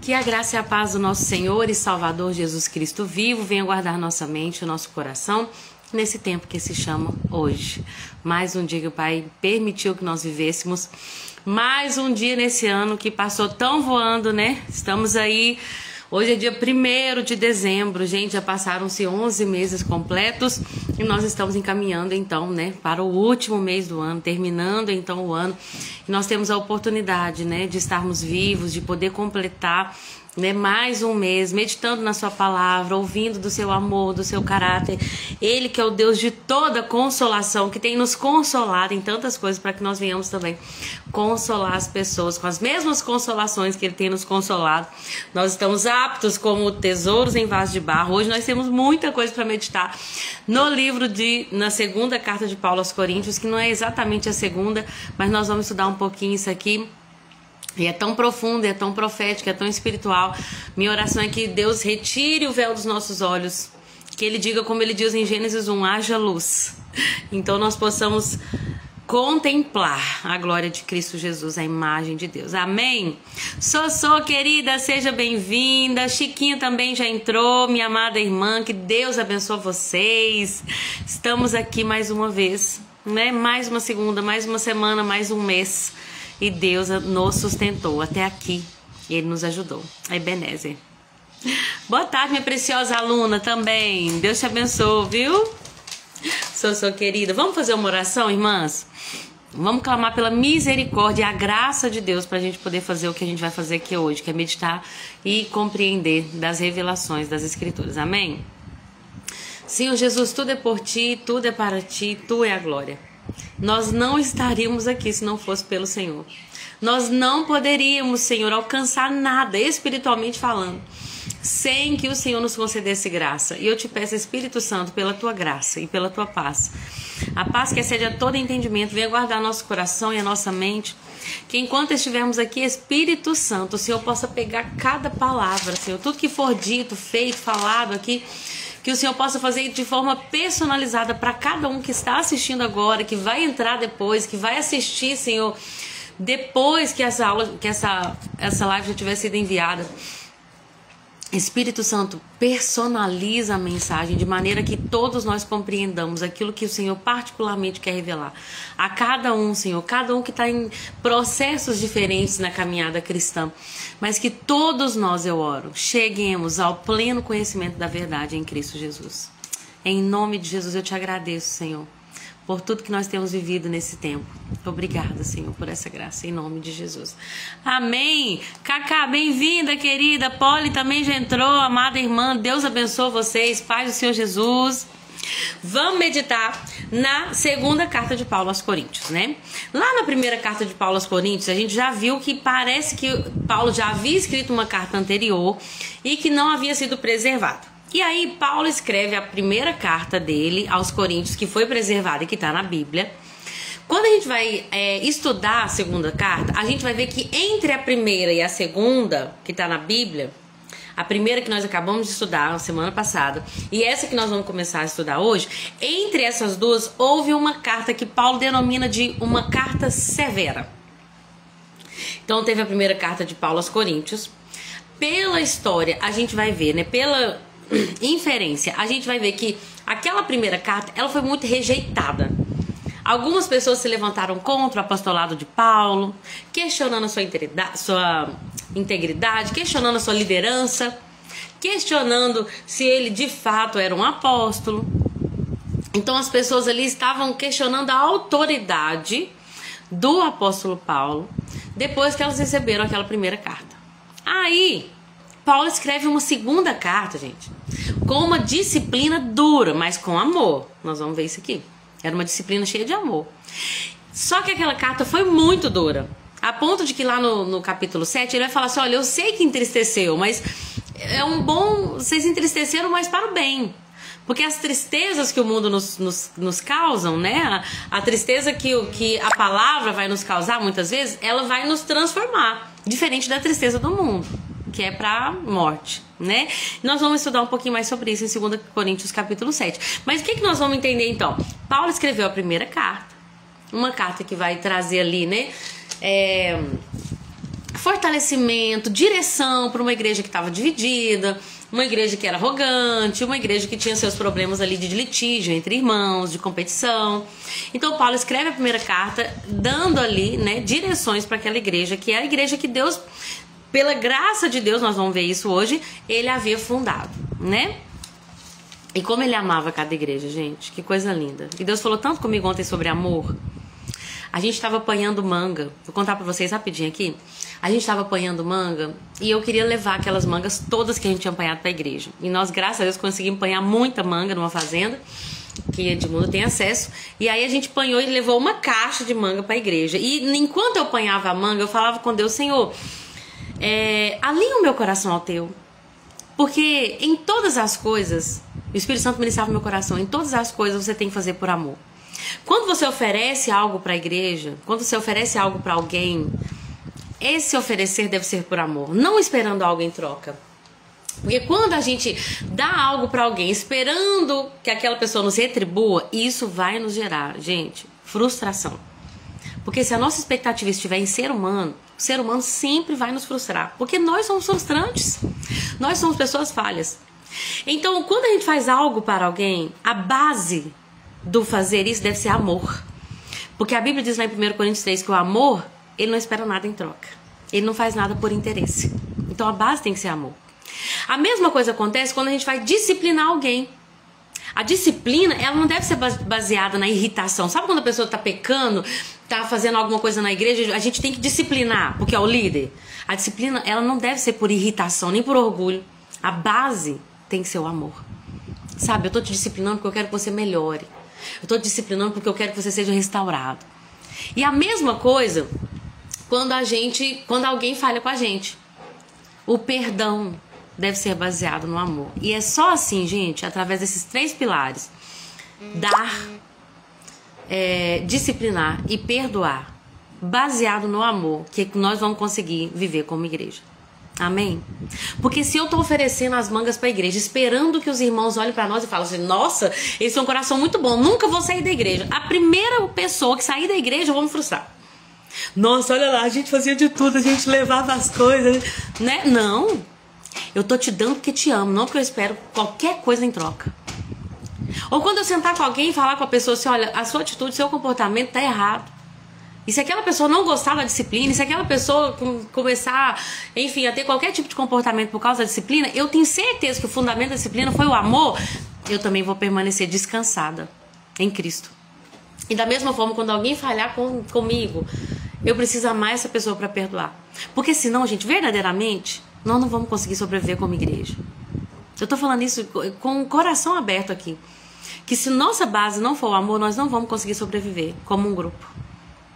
Que a graça e a paz do nosso Senhor e Salvador Jesus Cristo vivo venha guardar nossa mente e o nosso coração nesse tempo que se chama hoje. Mais um dia que o Pai permitiu que nós vivêssemos. Mais um dia nesse ano que passou tão voando, né? Estamos aí. Hoje é dia 1º de dezembro, gente, já passaram-se 11 meses completos e nós estamos encaminhando então, né, para o último mês do ano, terminando então o ano. E nós temos a oportunidade, né, de estarmos vivos, de poder completar, né, mais um mês, meditando na sua palavra, ouvindo do seu amor, do seu caráter. Ele que é o Deus de toda consolação, que tem nos consolado em tantas coisas para que nós venhamos também consolar as pessoas com as mesmas consolações que Ele tem nos consolado. Nós estamos aptos como tesouros em vaso de barro. Hoje nós temos muita coisa para meditar no livro na segunda carta de Paulo aos Coríntios, que não é exatamente a segunda, mas nós vamos estudar um pouquinho isso aqui. E é tão profundo, é tão profético, é tão espiritual. Minha oração é que Deus retire o véu dos nossos olhos, que Ele diga como Ele diz em Gênesis 1, haja luz. Então nós possamos contemplar a glória de Cristo Jesus, a imagem de Deus. Amém? Sossô, querida, seja bem-vinda. Chiquinho também já entrou, minha amada irmã, que Deus abençoe vocês. Estamos aqui mais uma vez, né? Mais uma segunda, mais uma semana, mais um mês. E Deus nos sustentou até aqui. Ele nos ajudou. É Ebenezer. Boa tarde, minha preciosa aluna também. Deus te abençoe, viu? Sou querida. Vamos fazer uma oração, irmãs? Vamos clamar pela misericórdia e a graça de Deus para a gente poder fazer o que a gente vai fazer aqui hoje, que é meditar e compreender das revelações das Escrituras. Amém? Senhor Jesus, tudo é por Ti, tudo é para Ti, Tu é a glória. Nós não estaríamos aqui se não fosse pelo Senhor. Nós não poderíamos, Senhor, alcançar nada, espiritualmente falando, sem que o Senhor nos concedesse graça. E eu te peço, Espírito Santo, pela Tua graça e pela Tua paz. A paz que excede a todo entendimento, venha guardar nosso coração e a nossa mente. Que enquanto estivermos aqui, Espírito Santo, o Senhor possa pegar cada palavra, Senhor, tudo que for dito, feito, falado aqui, que o Senhor possa fazer de forma personalizada para cada um que está assistindo agora, que vai entrar depois, que vai assistir, Senhor, depois que essa live já tiver sido enviada. Espírito Santo, personaliza a mensagem de maneira que todos nós compreendamos aquilo que o Senhor particularmente quer revelar a cada um, Senhor, cada um que está em processos diferentes na caminhada cristã, mas que todos nós, eu oro, cheguemos ao pleno conhecimento da verdade em Cristo Jesus. Em nome de Jesus eu te agradeço, Senhor, por tudo que nós temos vivido nesse tempo. Obrigada, Senhor, por essa graça, em nome de Jesus. Amém. Cacá, bem-vinda, querida. Polly também já entrou, amada irmã. Deus abençoe vocês, paz do Senhor Jesus. Vamos meditar na segunda carta de Paulo aos Coríntios, né? Lá na primeira carta de Paulo aos Coríntios, a gente já viu que parece que Paulo já havia escrito uma carta anterior e que não havia sido preservada. E aí Paulo escreve a primeira carta dele aos Coríntios, que foi preservada e que está na Bíblia. Quando a gente vai estudar a segunda carta, a gente vai ver que entre a primeira e a segunda, que está na Bíblia, a primeira que nós acabamos de estudar na semana passada e essa que nós vamos começar a estudar hoje, entre essas duas houve uma carta que Paulo denomina de uma carta severa. Então teve a primeira carta de Paulo aos Coríntios. Pela história, a gente vai ver, né, pela inferência, a gente vai ver que aquela primeira carta, ela foi muito rejeitada. Algumas pessoas se levantaram contra o apostolado de Paulo, questionando a sua integridade, questionando a sua liderança, questionando se ele de fato era um apóstolo. Então as pessoas ali estavam questionando a autoridade do apóstolo Paulo depois que elas receberam aquela primeira carta. Aí Paulo escreve uma segunda carta, gente, com uma disciplina dura, mas com amor. Nós vamos ver isso aqui. Era uma disciplina cheia de amor. Só que aquela carta foi muito dura, a ponto de que lá no capítulo 7 ele vai falar assim, olha, eu sei que entristeceu, mas é um bom... Vocês entristeceram, mas para o bem. Porque as tristezas que o mundo nos causam, né? A tristeza que a palavra vai nos causar, muitas vezes, ela vai nos transformar. Diferente da tristeza do mundo, que é para morte, né? Nós vamos estudar um pouquinho mais sobre isso em 2 Coríntios capítulo 7. Mas o que nós vamos entender então? Paulo escreveu a primeira carta, uma carta que vai trazer ali, né? fortalecimento, direção para uma igreja que estava dividida, uma igreja que era arrogante, uma igreja que tinha seus problemas ali de litígio entre irmãos, de competição. Então Paulo escreve a primeira carta dando ali, né, direções para aquela igreja, que é a igreja que Deus, pela graça de Deus, nós vamos ver isso hoje, ele havia fundado, né? E como ele amava cada igreja, gente, que coisa linda. E Deus falou tanto comigo ontem sobre amor. A gente estava apanhando manga. Vou contar pra vocês rapidinho aqui. A gente estava apanhando manga e eu queria levar aquelas mangas todas que a gente tinha apanhado pra igreja. E nós, graças a Deus, conseguimos apanhar muita manga numa fazenda, que Edmundo tem acesso. E aí a gente apanhou e levou uma caixa de manga pra igreja. E enquanto eu apanhava a manga, eu falava com Deus: Senhor, alinha o meu coração ao teu. Porque em todas as coisas, o Espírito Santo ministrava no meu coração, em todas as coisas você tem que fazer por amor. Quando você oferece algo para a igreja, quando você oferece algo para alguém, esse oferecer deve ser por amor, não esperando algo em troca. Porque quando a gente dá algo para alguém esperando que aquela pessoa nos retribua, isso vai nos gerar, gente, frustração. Porque se a nossa expectativa estiver em ser humano, o ser humano sempre vai nos frustrar. Porque nós somos frustrantes. Nós somos pessoas falhas. Então, quando a gente faz algo para alguém, a base do fazer isso deve ser amor. Porque a Bíblia diz lá em 1 Coríntios 3 que o amor, ele não espera nada em troca. Ele não faz nada por interesse. Então, a base tem que ser amor. A mesma coisa acontece quando a gente vai disciplinar alguém. A disciplina, ela não deve ser baseada na irritação. Sabe quando a pessoa está pecando, está fazendo alguma coisa na igreja, a gente tem que disciplinar, porque é o líder. A disciplina, ela não deve ser por irritação, nem por orgulho. A base tem que ser o amor. Sabe, eu estou te disciplinando porque eu quero que você melhore. Eu estou te disciplinando porque eu quero que você seja restaurado. E a mesma coisa quando alguém falha com a gente. O perdão deve ser baseado no amor. E é só assim, gente, através desses 3 pilares: dar, disciplinar e perdoar, baseado no amor, que nós vamos conseguir viver como igreja. Amém? Porque se eu estou oferecendo as mangas para a igreja, esperando que os irmãos olhem para nós e falem assim: nossa, eles têm um coração muito bom, nunca vou sair da igreja. A primeira pessoa que sair da igreja, eu vou me frustrar. Nossa, olha lá, a gente fazia de tudo, a gente levava as coisas, né? Não. Eu tô te dando porque te amo, não porque eu espero qualquer coisa em troca. Ou quando eu sentar com alguém e falar com a pessoa assim: olha, a sua atitude, seu comportamento tá errado. E se aquela pessoa não gostar da disciplina, e se aquela pessoa começar, enfim, a ter qualquer tipo de comportamento por causa da disciplina, eu tenho certeza que o fundamento da disciplina foi o amor, eu também vou permanecer descansada em Cristo. E da mesma forma, quando alguém falhar comigo, eu preciso amar essa pessoa para perdoar. Porque senão, gente, verdadeiramente, nós não vamos conseguir sobreviver como igreja. Eu tô falando isso com o coração aberto aqui. Que se nossa base não for o amor, nós não vamos conseguir sobreviver como um grupo.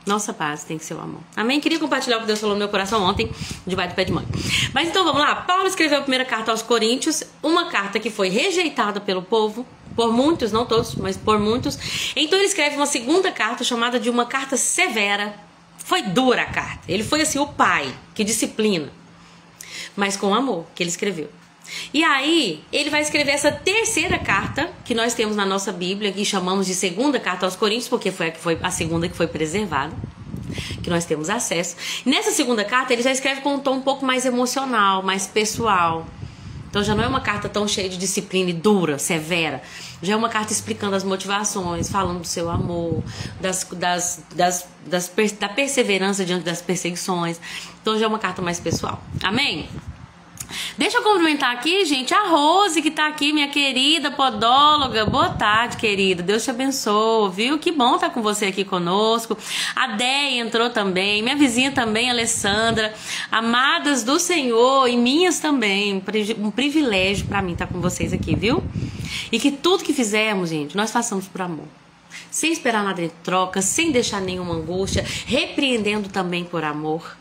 Nossa base tem que ser o amor. Amém? Queria compartilhar o que Deus falou no meu coração ontem, debaixo do pé de manga. Mas então vamos lá. Paulo escreveu a primeira carta aos Coríntios, uma carta que foi rejeitada pelo povo, por muitos, não todos, mas por muitos. Então ele escreve uma segunda carta chamada de uma carta severa. Foi dura a carta. Ele foi assim o pai que disciplina, mas com amor que ele escreveu. E aí ele vai escrever essa terceira carta que nós temos na nossa Bíblia, que chamamos de segunda carta aos Coríntios, porque foi a segunda que foi preservada, que nós temos acesso. E nessa segunda carta ele já escreve com um tom um pouco mais emocional, mais pessoal. Então já não é uma carta tão cheia de disciplina e dura, severa. Já é uma carta explicando as motivações, falando do seu amor, da perseverança diante das perseguições. Então já é uma carta mais pessoal. Amém? Deixa eu cumprimentar aqui, gente, a Rose que tá aqui, minha querida podóloga. Boa tarde, querida. Deus te abençoe, viu? Que bom estar com você aqui conosco. A Déia entrou também, minha vizinha também, Alessandra. Amadas do Senhor e minhas também. Um privilégio pra mim estar com vocês aqui, viu? E que tudo que fizermos, gente, nós façamos por amor. Sem esperar nada em troca, sem deixar nenhuma angústia, repreendendo também por amor.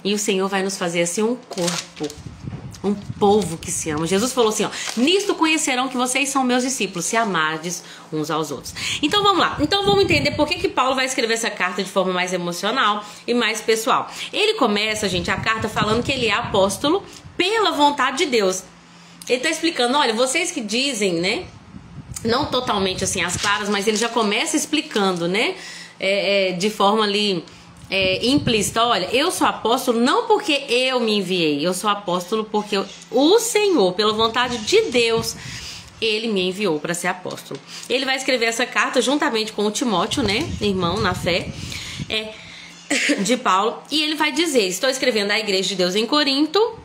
E o Senhor vai nos fazer assim um corpo, um povo que se ama. Jesus falou assim, ó: nisto conhecerão que vocês são meus discípulos, se amardes uns aos outros. Então vamos lá. Então vamos entender por que Paulo vai escrever essa carta de forma mais emocional e mais pessoal. Ele começa, gente, a carta falando que ele é apóstolo pela vontade de Deus. Ele tá explicando, olha, vocês que dizem, né, não totalmente assim às claras, mas ele já começa explicando, né, de forma ali implícita. Olha, eu sou apóstolo não porque eu me enviei, eu sou apóstolo porque o Senhor, pela vontade de Deus, ele me enviou para ser apóstolo. Ele vai escrever essa carta juntamente com o Timóteo, né, irmão na fé, de Paulo, e ele vai dizer: estou escrevendo à igreja de Deus em Corinto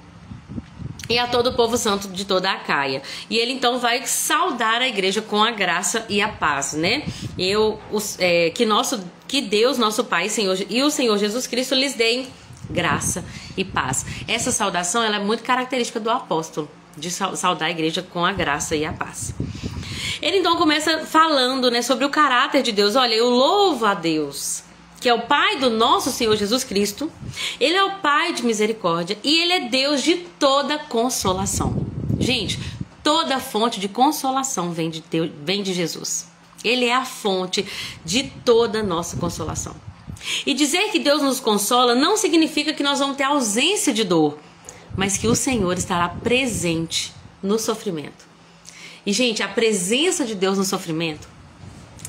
e a todo o povo santo de toda a Acaia. E ele então vai saudar a igreja com a graça e a paz, né? Que Deus, nosso Pai, Senhor, e o Senhor Jesus Cristo lhes deem graça e paz. Essa saudação, ela é muito característica do apóstolo, de saudar a igreja com a graça e a paz. Ele então começa falando, né, sobre o caráter de Deus. Olha, eu louvo a Deus, que é o Pai do nosso Senhor Jesus Cristo. Ele é o Pai de misericórdia e Ele é Deus de toda consolação. Gente, toda fonte de consolação vem de Deus, vem de Jesus. Ele é a fonte de toda nossa consolação. E dizer que Deus nos consola não significa que nós vamos ter ausência de dor, mas que o Senhor estará presente no sofrimento. E, gente, a presença de Deus no sofrimento,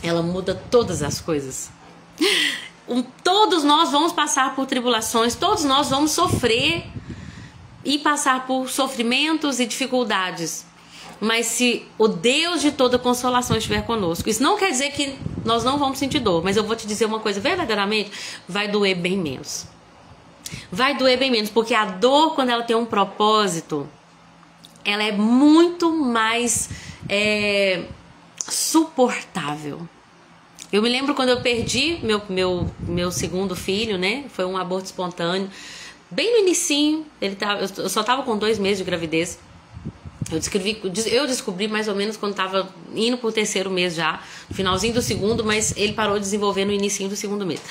ela muda todas as coisas. Todos nós vamos passar por tribulações, todos nós vamos sofrer e passar por sofrimentos e dificuldades. Mas se o Deus de toda consolação estiver conosco, isso não quer dizer que nós não vamos sentir dor, mas eu vou te dizer uma coisa, verdadeiramente, vai doer bem menos. Vai doer bem menos, porque a dor, quando ela tem um propósito, ela é muito mais suportável. Eu me lembro quando eu perdi meu segundo filho, né? Foi um aborto espontâneo. Bem no inicinho, eu só tava com 2 meses de gravidez. Eu descobri mais ou menos quando tava indo pro 3º mês já, no finalzinho do 2º, mas ele parou de desenvolver no inicinho do 2º mês.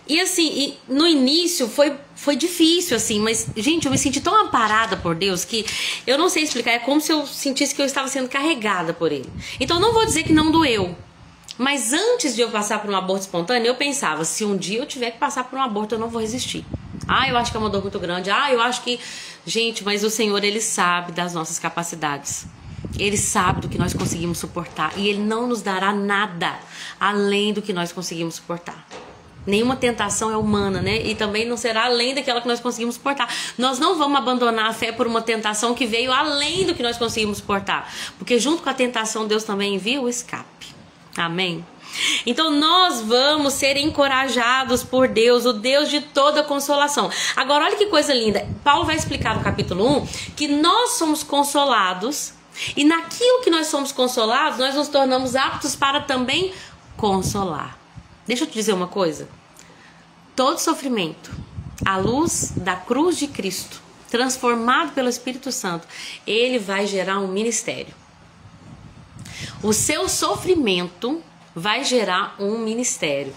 E assim, no início foi difícil, assim, mas, gente, eu me senti tão amparada por Deus que eu não sei explicar, é como se eu sentisse que eu estava sendo carregada por Ele. Então, não vou dizer que não doeu. Mas antes de eu passar por um aborto espontâneo, eu pensava, se um dia eu tiver que passar por um aborto, eu não vou resistir. Eu acho que é uma dor muito grande. Eu acho que... Gente, mas o Senhor, Ele sabe das nossas capacidades. Ele sabe do que nós conseguimos suportar. E Ele não nos dará nada além do que nós conseguimos suportar. Nenhuma tentação é humana, né? E também não será além daquela que nós conseguimos suportar. Nós não vamos abandonar a fé por uma tentação que veio além do que nós conseguimos suportar. Porque junto com a tentação, Deus também envia o escape. Amém? Então nós vamos ser encorajados por Deus, o Deus de toda consolação. Agora olha que coisa linda, Paulo vai explicar no capítulo 1 que nós somos consolados, e naquilo que nós somos consolados, nós nos tornamos aptos para também consolar. Deixa eu te dizer uma coisa, todo sofrimento, à luz da cruz de Cristo, transformado pelo Espírito Santo, ele vai gerar um ministério. O seu sofrimento vai gerar um ministério.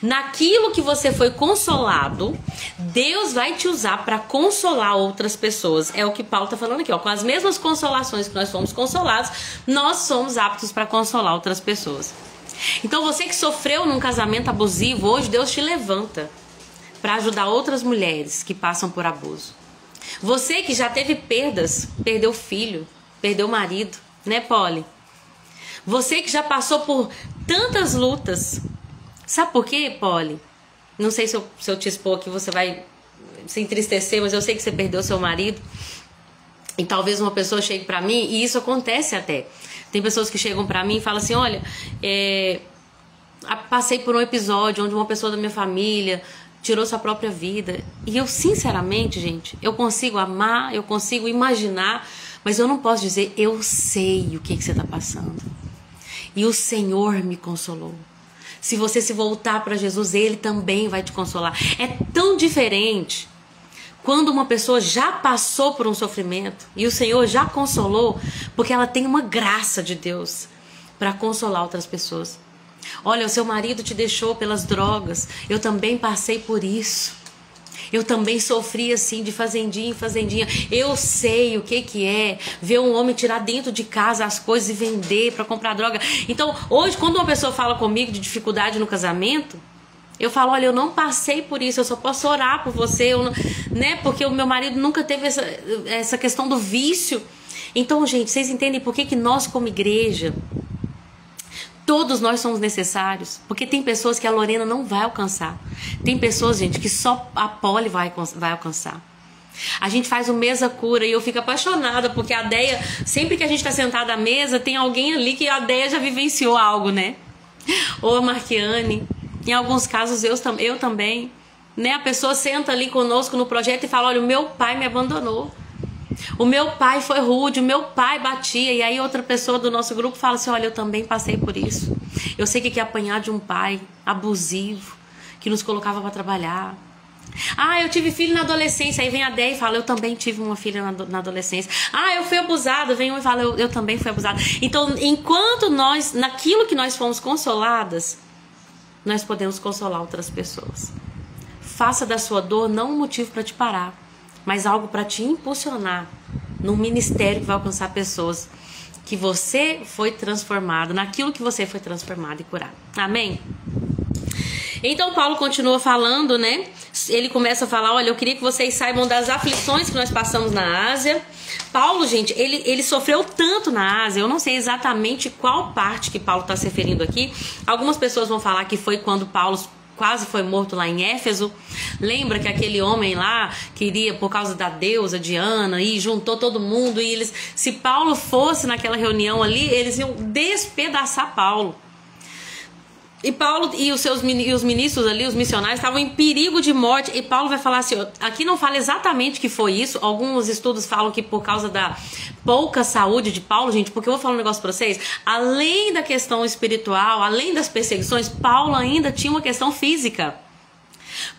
Naquilo que você foi consolado, Deus vai te usar para consolar outras pessoas. É o que Paulo está falando aqui, ó. Com as mesmas consolações que nós fomos consolados, nós somos aptos para consolar outras pessoas. Então você que sofreu num casamento abusivo, hoje Deus te levanta para ajudar outras mulheres que passam por abuso. Você que já teve perdas, perdeu filho, perdeu marido, né, Polly? Você que já passou por tantas lutas. Sabe por quê, Polly? Não sei se eu te expor aqui, você vai se entristecer, mas eu sei que você perdeu seu marido. E talvez uma pessoa chegue pra mim, e isso acontece até. Tem pessoas que chegam pra mim e falam assim, olha, passei por um episódio onde uma pessoa da minha família tirou sua própria vida. E eu, sinceramente, gente, eu consigo amar, eu consigo imaginar, mas eu não posso dizer, eu sei o que você tá passando. E o Senhor me consolou. Se você se voltar para Jesus, Ele também vai te consolar. É tão diferente quando uma pessoa já passou por um sofrimento e o Senhor já consolou, porque ela tem uma graça de Deus para consolar outras pessoas. Olha, o seu marido te deixou pelas drogas. Eu também passei por isso. Eu também sofri assim de fazendinha em fazendinha. Eu sei o que é ver um homem tirar dentro de casa as coisas e vender para comprar droga. Então, hoje, quando uma pessoa fala comigo de dificuldade no casamento, eu falo, olha, eu não passei por isso, eu só posso orar por você, né? Porque o meu marido nunca teve essa questão do vício. Então, gente, vocês entendem por que nós, como igreja, Todos nós somos necessários, porque tem pessoas que a Lorena não vai alcançar. Tem pessoas, gente, que só a Polly vai alcançar. A gente faz o mesa cura e eu fico apaixonada, porque a Deia, sempre que a gente tá sentada à mesa, tem alguém ali que a Deia já vivenciou algo, né? Ou a Marquiane, em alguns casos eu também, né? A pessoa senta ali conosco no projeto e fala, olha, o meu pai me abandonou. O meu pai foi rude, o meu pai batia. E aí outra pessoa do nosso grupo fala assim, olha, eu também passei por isso. Eu sei que é apanhar de um pai abusivo, que nos colocava para trabalhar. Ah, eu tive filho na adolescência. Aí vem a Déia e fala, eu também tive uma filha na adolescência. Ah, eu fui abusada. Vem um e fala, eu também fui abusada. Então, enquanto nós, naquilo que nós fomos consoladas, nós podemos consolar outras pessoas. Faça da sua dor não um motivo para te parar, mas algo para te impulsionar num ministério que vai alcançar pessoas que você foi transformado, naquilo que você foi transformado e curado. Amém? Então Paulo continua falando, né? Ele começa a falar, olha, eu queria que vocês saibam das aflições que nós passamos na Ásia. Paulo, gente, ele sofreu tanto na Ásia, eu não sei exatamente qual parte que Paulo está se referindo aqui. Algumas pessoas vão falar que foi quando Paulo quase foi morto lá em Éfeso. Lembra que aquele homem lá queria, por causa da deusa Diana, e juntou todo mundo, e eles, se Paulo fosse naquela reunião ali, eles iam despedaçar Paulo. E Paulo e os ministros ali, os missionários, estavam em perigo de morte. E Paulo vai falar assim, aqui não fala exatamente que foi isso. Alguns estudos falam que por causa da pouca saúde de Paulo, gente, porque eu vou falar um negócio pra vocês. Além da questão espiritual, além das perseguições, Paulo ainda tinha uma questão física.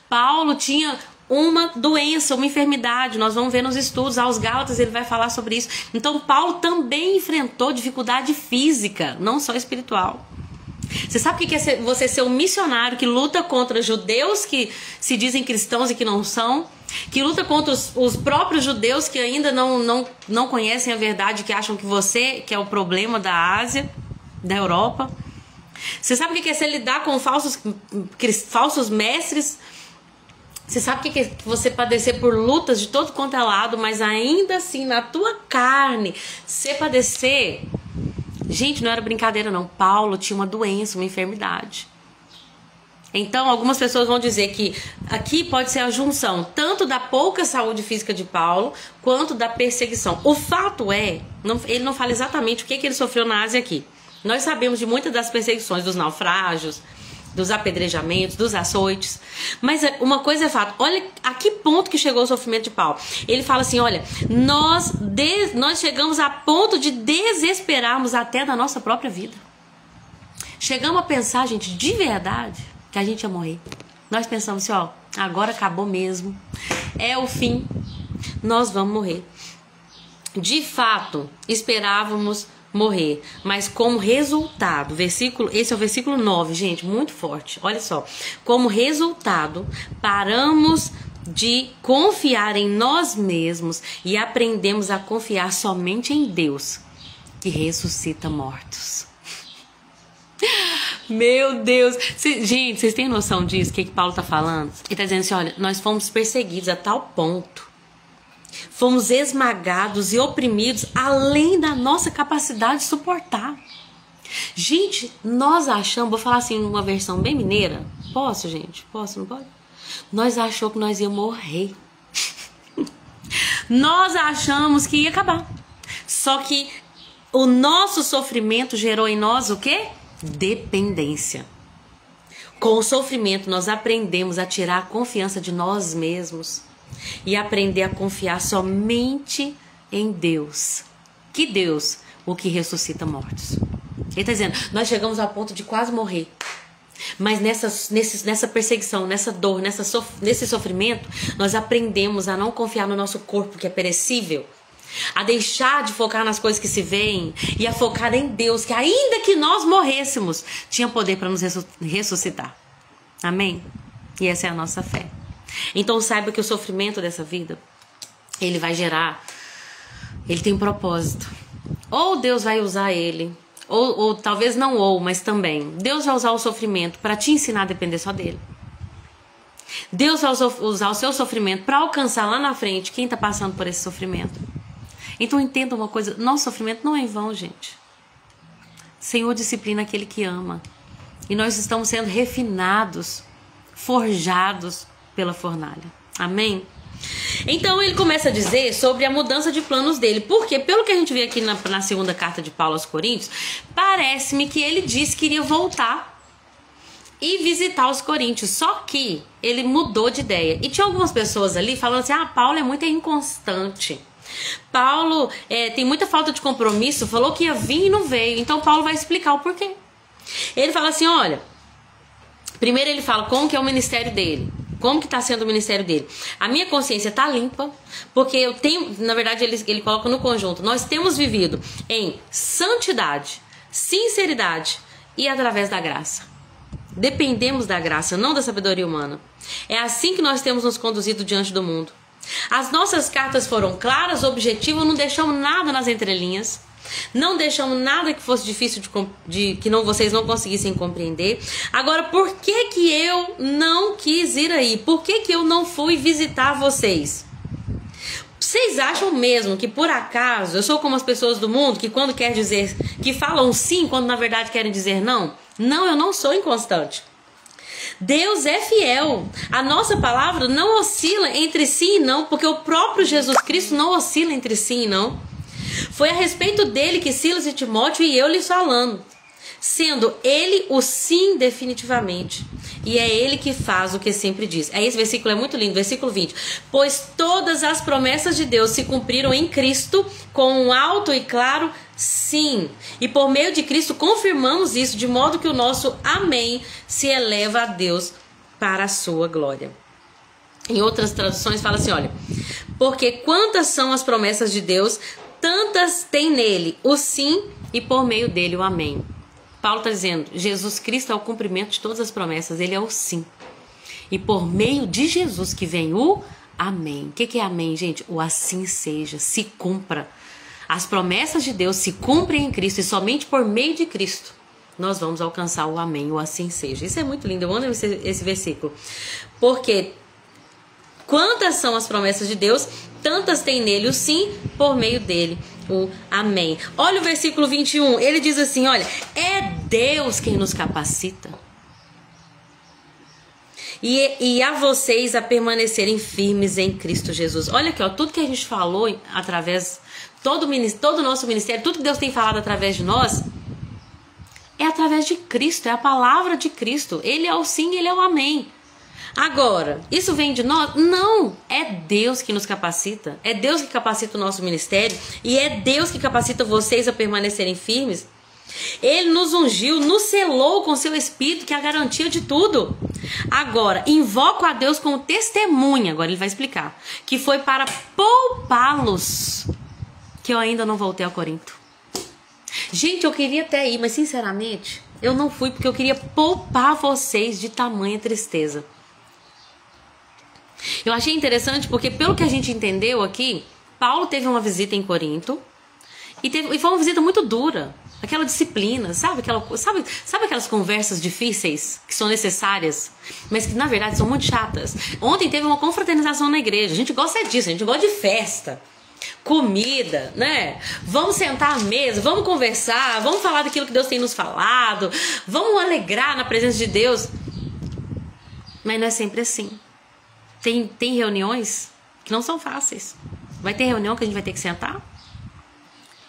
Paulo tinha uma doença, uma enfermidade. Nós vamos ver nos estudos, aos Gálatas ele vai falar sobre isso. Então Paulo também enfrentou dificuldade física, não só espiritual. Você sabe o que é você ser um missionário que luta contra judeus que se dizem cristãos e que não são? Que luta contra os próprios judeus que ainda não conhecem a verdade, que acham que você que é o problema da Ásia, da Europa? Você sabe o que é você lidar com falsos mestres? Você sabe o que é você padecer por lutas de todo quanto é lado, mas ainda assim na tua carne você padecer? Gente, não era brincadeira não. Paulo tinha uma doença, uma enfermidade. Então, algumas pessoas vão dizer que aqui pode ser a junção tanto da pouca saúde física de Paulo, quanto da perseguição. O fato é, ele não fala exatamente o que ele sofreu na Ásia aqui. Nós sabemos de muitas das perseguições, dos naufrágios, dos apedrejamentos, dos açoites. Mas uma coisa é fato, olha a que ponto que chegou o sofrimento de Paulo. Ele fala assim, olha, nós chegamos a ponto de desesperarmos até da nossa própria vida. Chegamos a pensar, gente, de verdade, que a gente ia morrer. Nós pensamos assim, ó, agora acabou mesmo. É o fim. Nós vamos morrer. De fato, esperávamos morrer, mas como resultado, esse é o versículo 9, gente, muito forte, olha só, como resultado, paramos de confiar em nós mesmos e aprendemos a confiar somente em Deus, que ressuscita mortos. Meu Deus, gente, vocês têm noção disso, o que Paulo tá falando? Ele tá dizendo assim, olha, nós fomos perseguidos a tal ponto, fomos esmagados e oprimidos além da nossa capacidade de suportar. Gente, nós achamos, vou falar assim numa versão bem mineira. Posso, gente? Posso, não pode? Nós achamos que nós ia morrer. Nós achamos que ia acabar. Só que o nosso sofrimento gerou em nós o quê? Dependência. Com o sofrimento nós aprendemos a tirar a confiança de nós mesmos e aprender a confiar somente em Deus. Que Deus, o que ressuscita mortos. Ele está dizendo, nós chegamos ao ponto de quase morrer. Mas nessa perseguição, nessa dor, nesse sofrimento, nós aprendemos a não confiar no nosso corpo que é perecível, a deixar de focar nas coisas que se veem e a focar em Deus, que ainda que nós morrêssemos, tinha poder para nos ressuscitar. Amém? E essa é a nossa fé. Então saiba que o sofrimento dessa vida, ele vai gerar, ele tem um propósito. Ou Deus vai usar ele, ou talvez não, mas também. Deus vai usar o sofrimento para te ensinar a depender só dele. Deus vai usar o seu sofrimento para alcançar lá na frente quem está passando por esse sofrimento. Então entenda uma coisa, nosso sofrimento não é em vão, gente. Senhor disciplina aquele que ama. E nós estamos sendo refinados, forjados pela fornalha. Amém? Então ele começa a dizer sobre a mudança de planos dele. Porque pelo que a gente vê aqui na segunda carta de Paulo aos Coríntios, parece-me que ele disse que iria voltar e visitar os coríntios. Só que ele mudou de ideia. E tinha algumas pessoas ali falando assim, Paulo é muito inconstante. Paulo tem muita falta de compromisso, falou que ia vir e não veio. Então Paulo vai explicar o porquê. Ele fala assim, olha, primeiro ele fala como que é o ministério dele, como que está sendo o ministério dele. A minha consciência está limpa, porque eu tenho, na verdade ele coloca no conjunto, nós temos vivido em santidade, sinceridade e através da graça. Dependemos da graça, não da sabedoria humana. É assim que nós temos nos conduzido diante do mundo. As nossas cartas foram claras, objetivas, não deixamos nada nas entrelinhas, não deixamos nada que fosse difícil que vocês não conseguissem compreender. Agora, por que eu não quis ir aí? Por que eu não fui visitar vocês? Vocês acham mesmo que por acaso eu sou como as pessoas do mundo que quando quer dizer, que falam sim quando na verdade querem dizer não? Não, eu não sou inconstante. Deus é fiel. A nossa palavra não oscila entre sim e não, porque o próprio Jesus Cristo não oscila entre sim e não. Foi a respeito dele que Silas e Timóteo e eu lhes falando, sendo ele o sim definitivamente. E é ele que faz o que sempre diz. Esse versículo é muito lindo, versículo 20. Pois todas as promessas de Deus se cumpriram em Cristo com um alto e claro sim. E por meio de Cristo confirmamos isso, de modo que o nosso amém se eleva a Deus para a sua glória. Em outras traduções fala assim, olha, porque quantas são as promessas de Deus, tantas tem nele o sim e por meio dele o amém. Paulo está dizendo, Jesus Cristo é o cumprimento de todas as promessas, ele é o sim. E por meio de Jesus que vem o amém. O que é amém, gente? O assim seja, se cumpra. As promessas de Deus se cumprem em Cristo e somente por meio de Cristo nós vamos alcançar o amém, o assim seja. Isso é muito lindo, eu amo esse versículo. Porque quantas são as promessas de Deus, tantas tem nele o sim, por meio dele o amém. Olha o versículo 21, ele diz assim, olha, é Deus quem nos capacita. E a vocês a permanecerem firmes em Cristo Jesus. Olha aqui, ó, tudo que a gente falou através, todo o nosso ministério, tudo que Deus tem falado através de nós, é através de Cristo, é a palavra de Cristo. Ele é o sim, ele é o amém. Agora, isso vem de nós? Não, é Deus que nos capacita. É Deus que capacita o nosso ministério. E é Deus que capacita vocês a permanecerem firmes. Ele nos ungiu, nos selou com seu Espírito, que é a garantia de tudo. Agora, invoco a Deus como testemunha, agora ele vai explicar, que foi para poupá-los, que eu ainda não voltei a Corinto. Gente, eu queria até ir, mas sinceramente, eu não fui porque eu queria poupar vocês de tamanha tristeza. Eu achei interessante porque, pelo que a gente entendeu aqui, Paulo teve uma visita em Corinto e foi uma visita muito dura. Aquela disciplina, sabe aquelas conversas difíceis que são necessárias, mas que na verdade são muito chatas. Ontem teve uma confraternização na igreja. A gente gosta disso, a gente gosta de festa, comida, né? Vamos sentar à mesa, vamos conversar, vamos falar daquilo que Deus tem nos falado, vamos alegrar na presença de Deus. Mas não é sempre assim. Tem reuniões que não são fáceis. Vai ter reunião que a gente vai ter que sentar,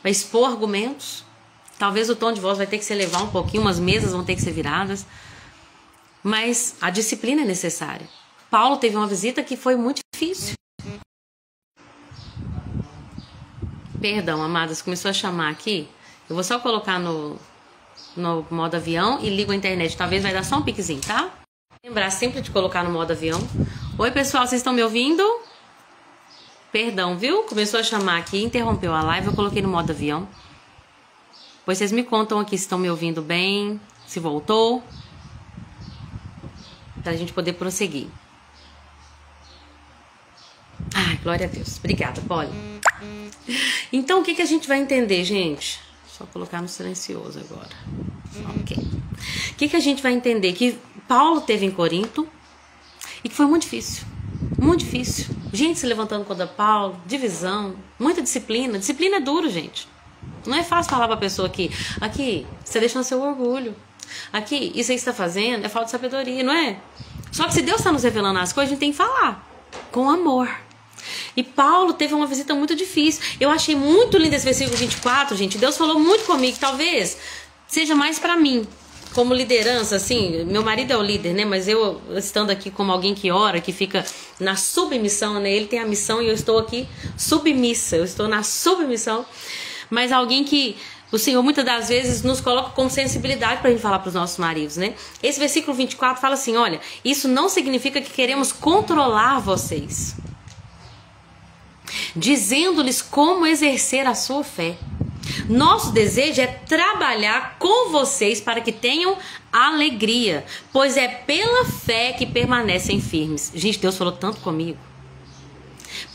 vai expor argumentos. Talvez o tom de voz vai ter que se elevar um pouquinho, umas mesas vão ter que ser viradas. Mas a disciplina é necessária. Paulo teve uma visita que foi muito difícil. Perdão, amadas, começou a chamar aqui. Eu vou só colocar no modo avião e ligo a internet. Talvez vai dar só um piquezinho, tá? Lembrar sempre de colocar no modo avião. Oi, pessoal, vocês estão me ouvindo? Perdão, viu? Começou a chamar aqui, interrompeu a live, eu coloquei no modo avião. Pois vocês me contam aqui se estão me ouvindo bem, se voltou, para a gente poder prosseguir. Ai, glória a Deus. Obrigada, Polly. Então, o que a gente vai entender, gente? Só colocar no silencioso agora. Ok. O que a gente vai entender? Que Paulo teve em Corinto e que foi muito difícil. Muito difícil. Gente se levantando contra Paulo, divisão, muita disciplina. Disciplina é duro, gente. Não é fácil falar pra pessoa aqui, você tá deixando seu orgulho. Aqui, isso aí que você tá fazendo é falta de sabedoria, não é? Só que se Deus tá nos revelando as coisas, a gente tem que falar com amor. E Paulo teve uma visita muito difícil. Eu achei muito lindo esse versículo 24, gente. Deus falou muito comigo, talvez seja mais pra mim, como liderança, assim. Meu marido é o líder, né? Mas eu, estando aqui como alguém que ora, que fica na submissão, né? Ele tem a missão e eu estou aqui submissa. Eu estou na submissão. Mas alguém que o Senhor muitas das vezes nos coloca com sensibilidade pra gente falar pros nossos maridos, né? Esse versículo 24 fala assim, olha, isso não significa que queremos controlar vocês, dizendo-lhes como exercer a sua fé. Nosso desejo é trabalhar com vocês para que tenham alegria, pois é pela fé que permanecem firmes. Gente, Deus falou tanto comigo.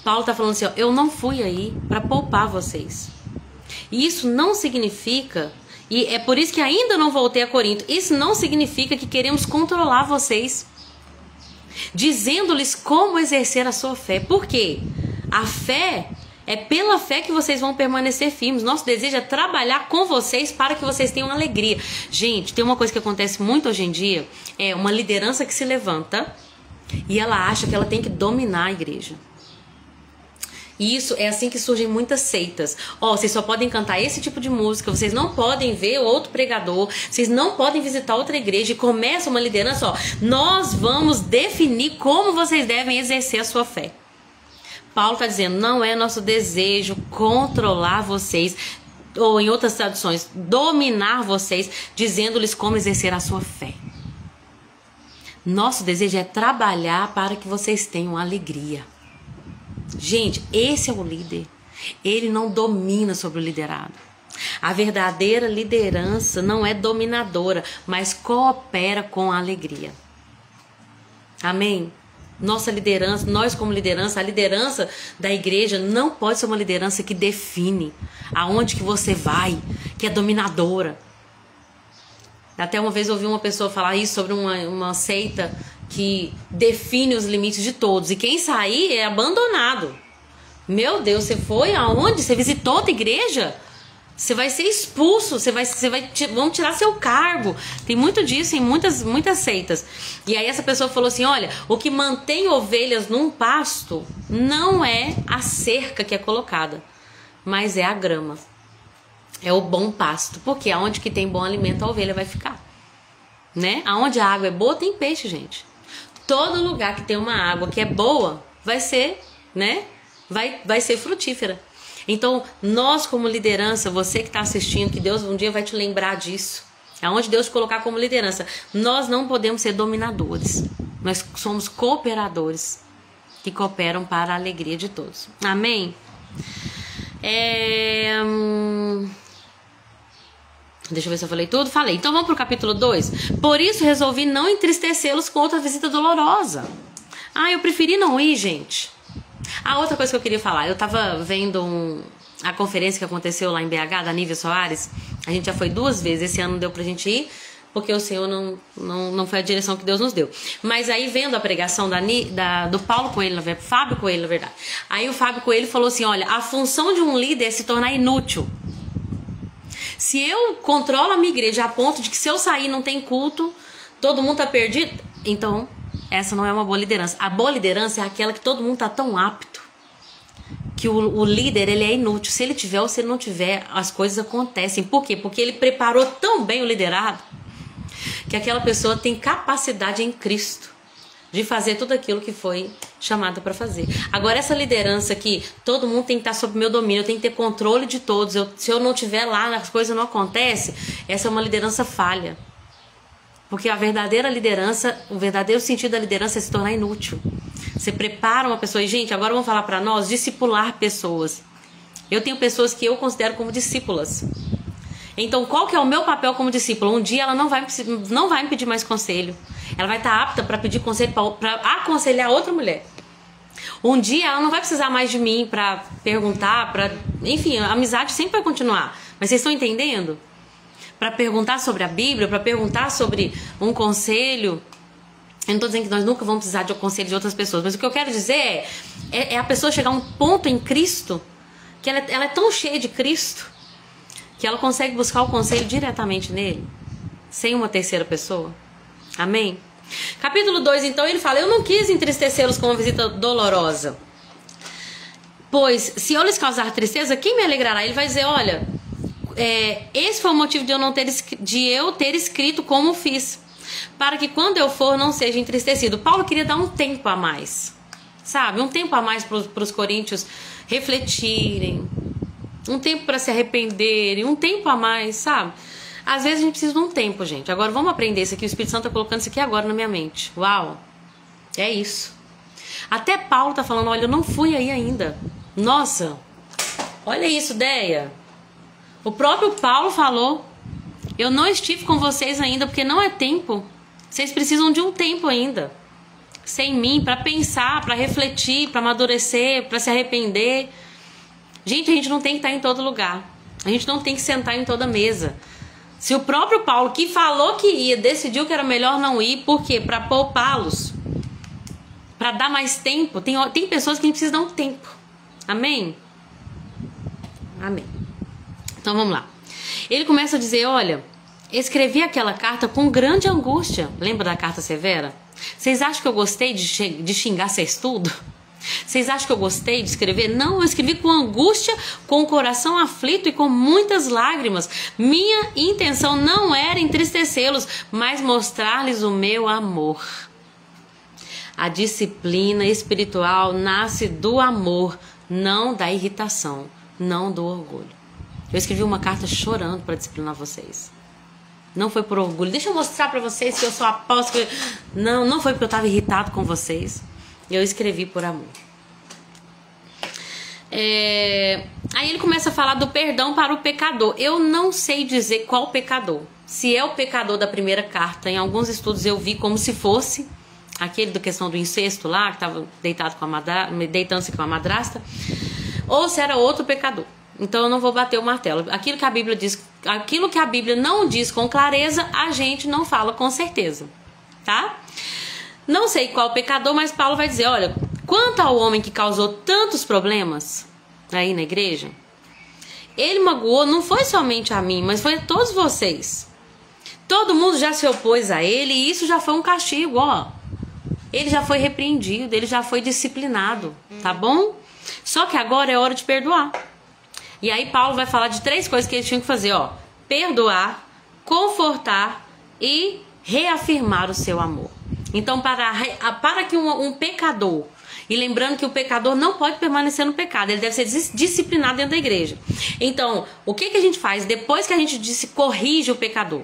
Paulo tá falando assim, ó, eu não fui aí para poupar vocês. E isso não significa, e é por isso que ainda não voltei a Corinto, isso não significa que queremos controlar vocês, dizendo-lhes como exercer a sua fé. Por quê? A fé é pela fé que vocês vão permanecer firmes. Nosso desejo é trabalhar com vocês para que vocês tenham alegria. Gente, tem uma coisa que acontece muito hoje em dia, é uma liderança que se levanta e ela acha que ela tem que dominar a igreja. E isso é assim que surgem muitas seitas. Ó, vocês só podem cantar esse tipo de música, vocês não podem ver outro pregador, vocês não podem visitar outra igreja. E começa uma liderança, ó, nós vamos definir como vocês devem exercer a sua fé. Paulo está dizendo, não é nosso desejo controlar vocês, ou em outras traduções, dominar vocês, dizendo-lhes como exercer a sua fé. Nosso desejo é trabalhar para que vocês tenham alegria. Gente, esse é o líder. Ele não domina sobre o liderado. A verdadeira liderança não é dominadora, mas coopera com a alegria. Amém? Nossa liderança, nós como liderança, a liderança da igreja não pode ser uma liderança que define aonde que você vai, que é dominadora. Até uma vez eu ouvi uma pessoa falar isso sobre uma seita que define os limites de todos, e quem sair é abandonado. Meu Deus, você foi aonde? Você visitou outra igreja? Você vai ser expulso, vão tirar seu cargo. Tem muito disso em muitas seitas. E aí essa pessoa falou assim, olha, o que mantém ovelhas num pasto não é a cerca que é colocada, mas é a grama. É o bom pasto. Porque aonde que tem bom alimento, a ovelha vai ficar, né? Aonde a água é boa, tem peixe, gente. Todo lugar que tem uma água que é boa, vai ser, né? Vai ser frutífera. Então, nós como liderança, você que está assistindo, que Deus um dia vai te lembrar disso. Aonde Deus te colocar como liderança, nós não podemos ser dominadores. Nós somos cooperadores que cooperam para a alegria de todos. Amém? Deixa eu ver se eu falei tudo. Falei. Então vamos para o capítulo 2. Por isso resolvi não entristecê-los com outra visita dolorosa. Eu preferi não ir, gente. Outra coisa que eu queria falar. Eu tava vendo a conferência que aconteceu lá em BH, da Nívia Soares. A gente já foi 2 vezes. Esse ano não deu pra gente ir, porque o Senhor não foi a direção que Deus nos deu. Mas aí vendo a pregação do Paulo Coelho, Fábio Coelho, na verdade. Aí o Fábio Coelho falou assim, olha, a função de um líder é se tornar inútil. Se eu controlo a minha igreja a ponto de que se eu sair não tem culto, todo mundo tá perdido, então essa não é uma boa liderança. A boa liderança é aquela que todo mundo tá tão apto que o líder, ele é inútil. Se ele tiver ou se ele não tiver, as coisas acontecem. Por quê? Porque ele preparou tão bem o liderado que aquela pessoa tem capacidade em Cristo de fazer tudo aquilo que foi chamado para fazer. Agora, essa liderança que todo mundo tem que estar sob meu domínio, eu tenho que ter controle de todos, se eu não estiver lá, as coisas não acontecem, essa é uma liderança falha. Porque a verdadeira liderança, o verdadeiro sentido da liderança é se tornar inútil. Você prepara uma pessoa, e gente, agora vamos falar para nós, discipular pessoas. Eu tenho pessoas que eu considero como discípulas. Então, qual que é o meu papel como discípula? Um dia ela não vai me pedir mais conselho. Ela vai estar apta para pedir conselho, para aconselhar outra mulher. Um dia ela não vai precisar mais de mim para perguntar, enfim, a amizade sempre vai continuar. Mas vocês estão entendendo? Para perguntar sobre a Bíblia, para perguntar sobre um conselho. Eu não estou dizendo que nós nunca vamos precisar de um conselho de outras pessoas, mas o que eu quero dizer é a pessoa chegar a um ponto em Cristo que ela é tão cheia de Cristo que ela consegue buscar o conselho diretamente nele, sem uma terceira pessoa. Amém? Capítulo 2, então, ele fala: eu não quis entristecê-los com uma visita dolorosa, pois se eu lhes causar tristeza, quem me alegrará? Ele vai dizer: olha, esse foi o motivo de eu ter escrito como fiz, para que quando eu for não seja entristecido. Paulo queria dar um tempo a mais, sabe? Um tempo a mais para os coríntios refletirem, um tempo para se arrependerem, um tempo a mais, sabe? Às vezes a gente precisa de um tempo, gente. Agora vamos aprender isso aqui. O Espírito Santo tá colocando isso aqui agora na minha mente. Uau! É isso. Até Paulo tá falando: olha, eu não fui aí ainda. Nossa! Olha isso, Deia. O próprio Paulo falou: eu não estive com vocês ainda porque não é tempo. Vocês precisam de um tempo ainda sem mim, para pensar, para refletir, para amadurecer, para se arrepender. Gente, a gente não tem que estar em todo lugar. A gente não tem que sentar em toda mesa. Se o próprio Paulo, que falou que ia, decidiu que era melhor não ir, por quê? Para poupá-los, para dar mais tempo. Tem pessoas que a gente precisa dar um tempo. Amém? Amém. Então vamos lá. Ele começa a dizer: olha, escrevi aquela carta com grande angústia. Lembra da carta severa? Vocês acham que eu gostei de xingar vocês tudo? Vocês acham que eu gostei de escrever? Não, eu escrevi com angústia, com o coração aflito e com muitas lágrimas. Minha intenção não era entristecê-los, mas mostrar-lhes o meu amor. A disciplina espiritual nasce do amor, não da irritação, não do orgulho. Eu escrevi uma carta chorando para disciplinar vocês. Não foi por orgulho. Deixa eu mostrar para vocês que eu sou apóstolo. Não foi porque eu estava irritado com vocês. Eu escrevi por amor. Aí ele começa a falar do perdão para o pecador. Eu não sei dizer qual pecador. Se é o pecador da primeira carta, em alguns estudos eu vi como se fosse aquele da questão do incesto lá, que estava deitando-se com a madrasta, ou se era outro pecador. Então eu não vou bater o martelo. Aquilo que a Bíblia diz, aquilo que a Bíblia não diz com clareza, a gente não fala com certeza, tá? Não sei qual pecador, mas Paulo vai dizer: olha, quanto ao homem que causou tantos problemas aí na igreja, ele magoou, não foi somente a mim, mas foi a todos vocês. Todo mundo já se opôs a ele e isso já foi um castigo, ó. Ele já foi repreendido, ele já foi disciplinado, tá bom? Só que agora é hora de perdoar. E aí Paulo vai falar de 3 coisas que eles tinham que fazer, ó: perdoar, confortar e reafirmar o seu amor. Então, para que um pecador, e lembrando que o pecador não pode permanecer no pecado, ele deve ser disciplinado dentro da igreja. Então, o que a gente faz depois que a gente corrige o pecador?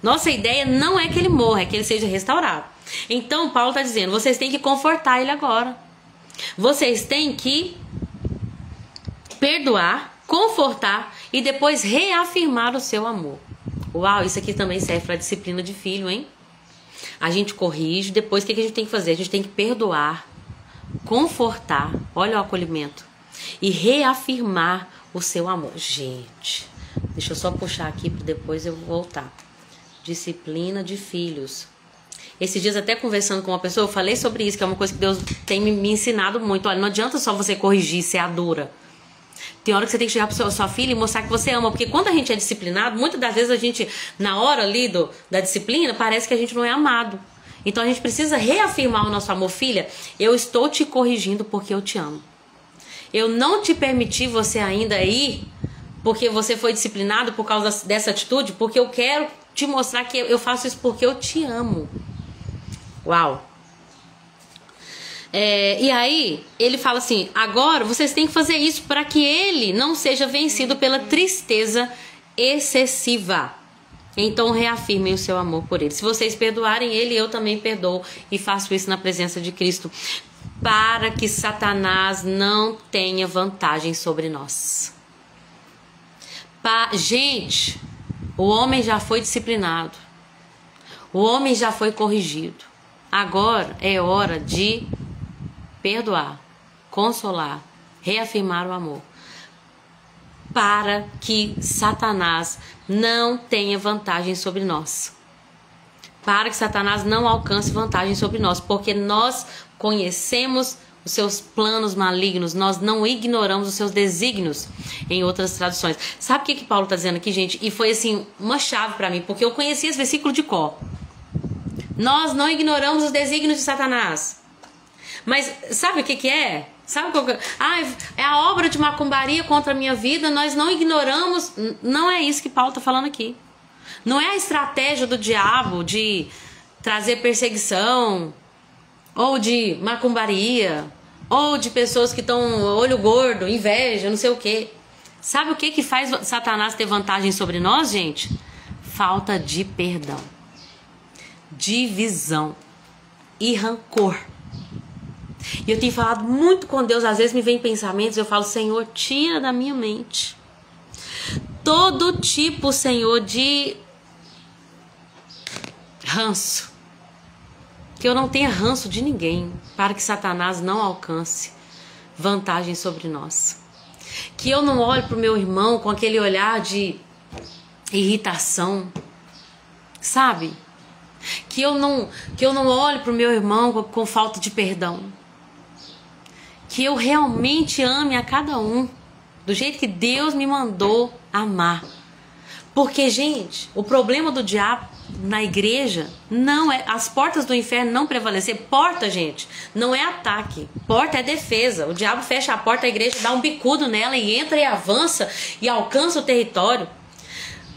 Nossa ideia não é que ele morra, é que ele seja restaurado. Então, Paulo está dizendo: vocês têm que confortar ele agora. Vocês têm que perdoar, confortar e depois reafirmar o seu amor. Uau, isso aqui também serve para disciplina de filho, hein? A gente corrige, depois o que a gente tem que fazer? A gente tem que perdoar, confortar, olha o acolhimento, e reafirmar o seu amor. Gente, deixa eu só puxar aqui para depois eu voltar. Disciplina de filhos. Esses dias até conversando com uma pessoa, eu falei sobre isso, que é uma coisa que Deus tem me ensinado muito. Olha, não adianta só você corrigir, ser a dura. Tem hora que você tem que chegar para sua filha e mostrar que você ama. Porque quando a gente é disciplinado, muitas das vezes a gente, na hora ali da disciplina, parece que a gente não é amado. Então a gente precisa reafirmar o nosso amor. Filha, eu estou te corrigindo porque eu te amo. Eu não te permiti você ainda ir porque você foi disciplinado por causa dessa atitude, porque eu quero te mostrar que eu faço isso porque eu te amo. Uau! E aí, ele fala assim: agora vocês têm que fazer isso para que ele não seja vencido pela tristeza excessiva. Então reafirmem o seu amor por ele. Se vocês perdoarem ele, eu também perdoo e faço isso na presença de Cristo, para que Satanás não tenha vantagem sobre nós. Gente, o homem já foi disciplinado, o homem já foi corrigido. Agora é hora de perdoar, consolar, reafirmar o amor, para que Satanás não tenha vantagem sobre nós, para que Satanás não alcance vantagem sobre nós, porque nós conhecemos os seus planos malignos, nós não ignoramos os seus desígnios, em outras traduções. Sabe o que Paulo está dizendo aqui, gente? E foi assim, uma chave para mim, porque eu conhecia esse versículo de cor. Nós não ignoramos os desígnios de Satanás. Mas sabe o que é? Sabe qual que é? É a obra de macumbaria contra a minha vida, nós não ignoramos. Não é isso que Paulo está falando aqui. Não é a estratégia do diabo de trazer perseguição, ou de macumbaria, ou de pessoas que estão olho gordo, inveja, não sei o quê. Sabe o que faz Satanás ter vantagem sobre nós, gente? Falta de perdão, divisão e rancor. E eu tenho falado muito com Deus, às vezes me vem pensamentos, eu falo, Senhor, tira da minha mente todo tipo, Senhor, de ranço. Que eu não tenha ranço de ninguém, para que Satanás não alcance vantagem sobre nós. Que eu não olhe para o meu irmão com aquele olhar de irritação, sabe? Que eu não olhe para o meu irmão com falta de perdão. Que eu realmente ame a cada um do jeito que Deus me mandou amar. Porque, gente, o problema do diabo na igreja não é as portas do inferno não prevalecer. Porta, gente, não é ataque. Porta é defesa. O diabo fecha a porta, a igreja dá um bicudo nela e entra e avança e alcança o território.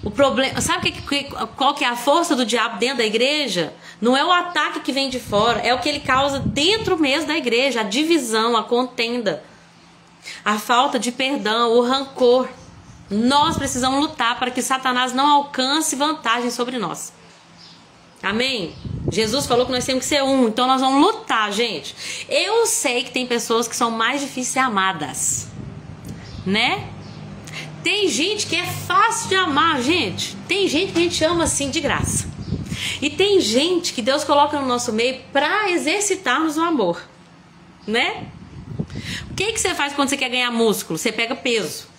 O problema, sabe qual que é a força do diabo dentro da igreja? Não é o ataque que vem de fora, é o que ele causa dentro mesmo da igreja, a divisão, a contenda, a falta de perdão, o rancor. Nós precisamos lutar para que Satanás não alcance vantagem sobre nós. Amém? Jesus falou que nós temos que ser um, então nós vamos lutar, gente. Eu sei que tem pessoas que são mais difíceis de ser amadas, né? Tem gente que é fácil de amar, gente. Tem gente que a gente ama assim de graça. E tem gente que Deus coloca no nosso meio para exercitarmos o amor, né? O que você faz quando você quer ganhar músculo? Você pega peso.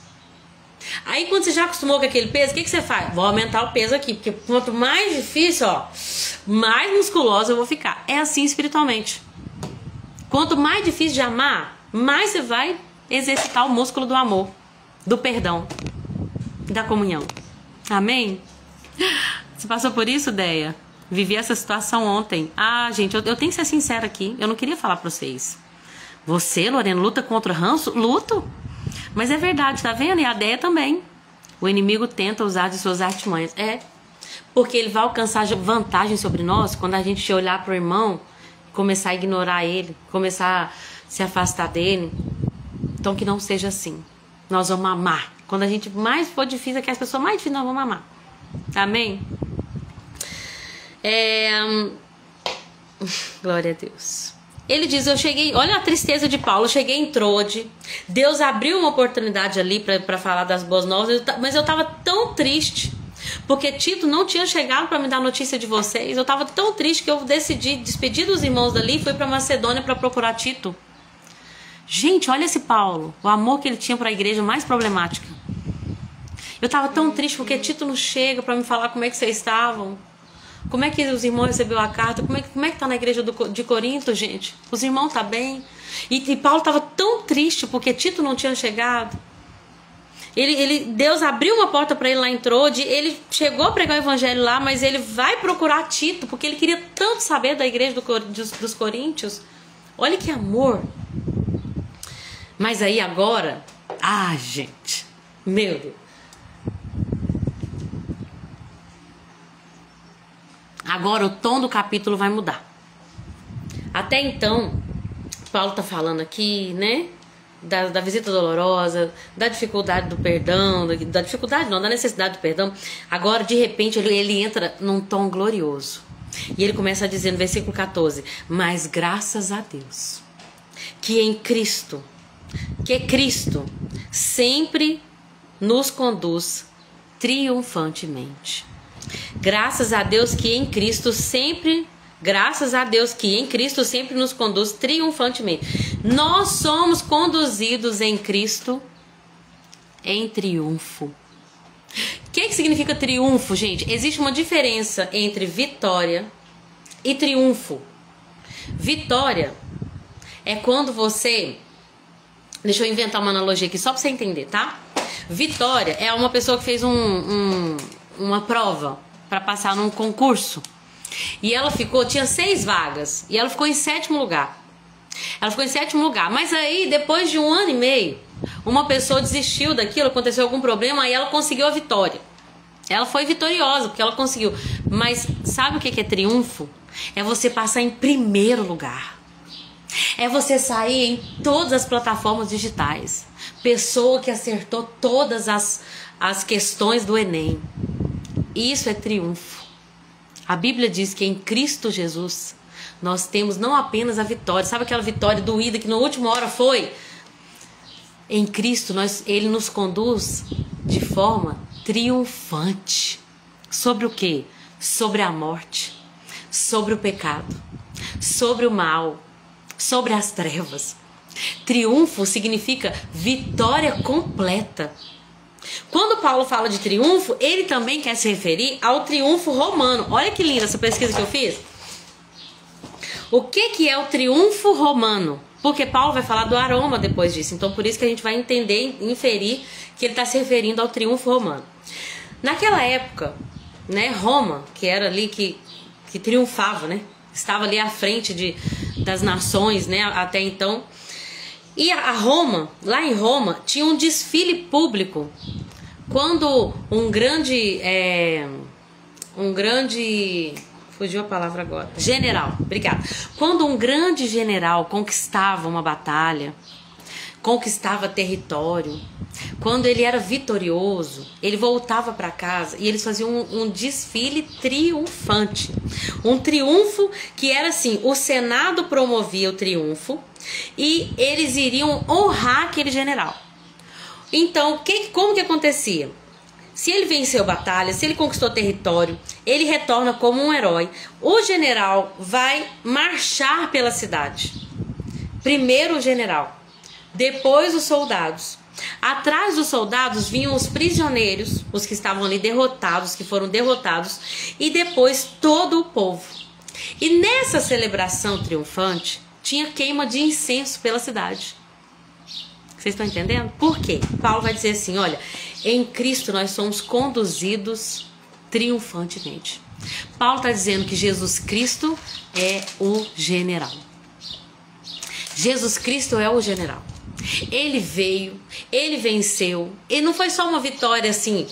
Aí quando você já acostumou com aquele peso, o que você faz? Vou aumentar o peso aqui, porque quanto mais difícil, ó, mais musculosa eu vou ficar. É assim espiritualmente. Quanto mais difícil de amar, mais você vai exercitar o músculo do amor, do perdão, da comunhão. Amém? Você passou por isso, Deia? Vivi essa situação ontem. Gente, eu tenho que ser sincera aqui. Eu não queria falar pra vocês. Você, Lorena, luta contra o ranço? Luto. Mas é verdade, tá vendo? E a Deia também. O inimigo tenta usar de suas artimanhas. Porque ele vai alcançar vantagem sobre nós quando a gente olhar pro irmão, começar a ignorar ele, começar a se afastar dele. Então que não seja assim. Nós vamos amar. Quando a gente mais for difícil, é que as pessoas mais difíceis nós vamos amar. Amém? Glória a Deus. Ele diz, eu cheguei, olha a tristeza de Paulo, eu cheguei em Trode, Deus abriu uma oportunidade ali para falar das boas novas, mas eu estava tão triste, porque Tito não tinha chegado para me dar notícia de vocês, eu estava tão triste que eu decidi despedir dos irmãos dali e fui para Macedônia para procurar Tito. Gente, olha esse Paulo, o amor que ele tinha para a igreja mais problemática. Eu estava tão triste porque Tito não chega para me falar como é que vocês estavam. Como é que os irmãos receberam a carta? Como é que tá na igreja de Corinto, gente? Os irmãos tá bem? E Paulo estava tão triste porque Tito não tinha chegado. Deus abriu uma porta para ele lá em Trode. Ele chegou a pregar o evangelho lá, mas ele vai procurar Tito porque ele queria tanto saber da igreja dos Coríntios. Olha que amor. Mas aí agora, gente, meu Deus. Agora o tom do capítulo vai mudar. Até então, Paulo tá falando aqui, né? Da visita dolorosa, da dificuldade do perdão, da dificuldade não, da necessidade do perdão. Agora, de repente, ele entra num tom glorioso. E ele começa a dizer no versículo 14, mas graças a Deus, que Cristo sempre nos conduz triunfantemente. Graças a Deus que em Cristo sempre nos conduz triunfantemente. Nós somos conduzidos em Cristo em triunfo. O que significa triunfo, gente? Existe uma diferença entre vitória e triunfo. Vitória é quando você... Deixa eu inventar uma analogia aqui só pra você entender, tá? Vitória é uma pessoa que fez uma prova pra passar num concurso. E ela tinha 6 vagas. E ela ficou em 7º lugar. Mas aí, depois de 1 ano e meio, uma pessoa desistiu daquilo, aconteceu algum problema, aí ela conseguiu a vitória. Ela foi vitoriosa, porque ela conseguiu. Mas sabe o que é triunfo? É você passar em 1º lugar. É você sair em todas as plataformas digitais. Pessoa que acertou todas as questões do Enem. Isso é triunfo. A Bíblia diz que em Cristo Jesus nós temos não apenas a vitória. Sabe aquela vitória doída que na última hora foi? Em Cristo Ele nos conduz de forma triunfante. Sobre o quê? Sobre a morte, sobre o pecado, sobre o mal, sobre as trevas. Triunfo significa vitória completa. Quando Paulo fala de triunfo, ele também quer se referir ao triunfo romano. Olha que linda essa pesquisa que eu fiz. O que é o triunfo romano? Porque Paulo vai falar do aroma depois disso. Então por isso que a gente vai entender e inferir que ele está se referindo ao triunfo romano. Naquela época, né, Roma, que era ali que triunfava, né? Estava ali à frente das nações, né, até então. E a Roma, lá em Roma, tinha um desfile público quando um grande fugiu a palavra agora, general, obrigada. Quando um grande general conquistava uma batalha, conquistava território, quando ele era vitorioso, ele voltava para casa e eles faziam um desfile triunfante. Um triunfo que era assim, o Senado promovia o triunfo e eles iriam honrar aquele general. Então, como que acontecia? Se ele venceu batalha, se ele conquistou território, ele retorna como um herói. O general vai marchar pela cidade. Primeiro o general, depois os soldados. Atrás dos soldados vinham os prisioneiros, os que estavam ali derrotados, que foram derrotados, e depois todo o povo. E nessa celebração triunfante, tinha queima de incenso pela cidade. Vocês estão entendendo? Por quê? Paulo vai dizer assim, olha, em Cristo nós somos conduzidos triunfantemente. Paulo está dizendo que Jesus Cristo é o general. Jesus Cristo é o general. Ele veio, ele venceu. E não foi só uma vitória assim,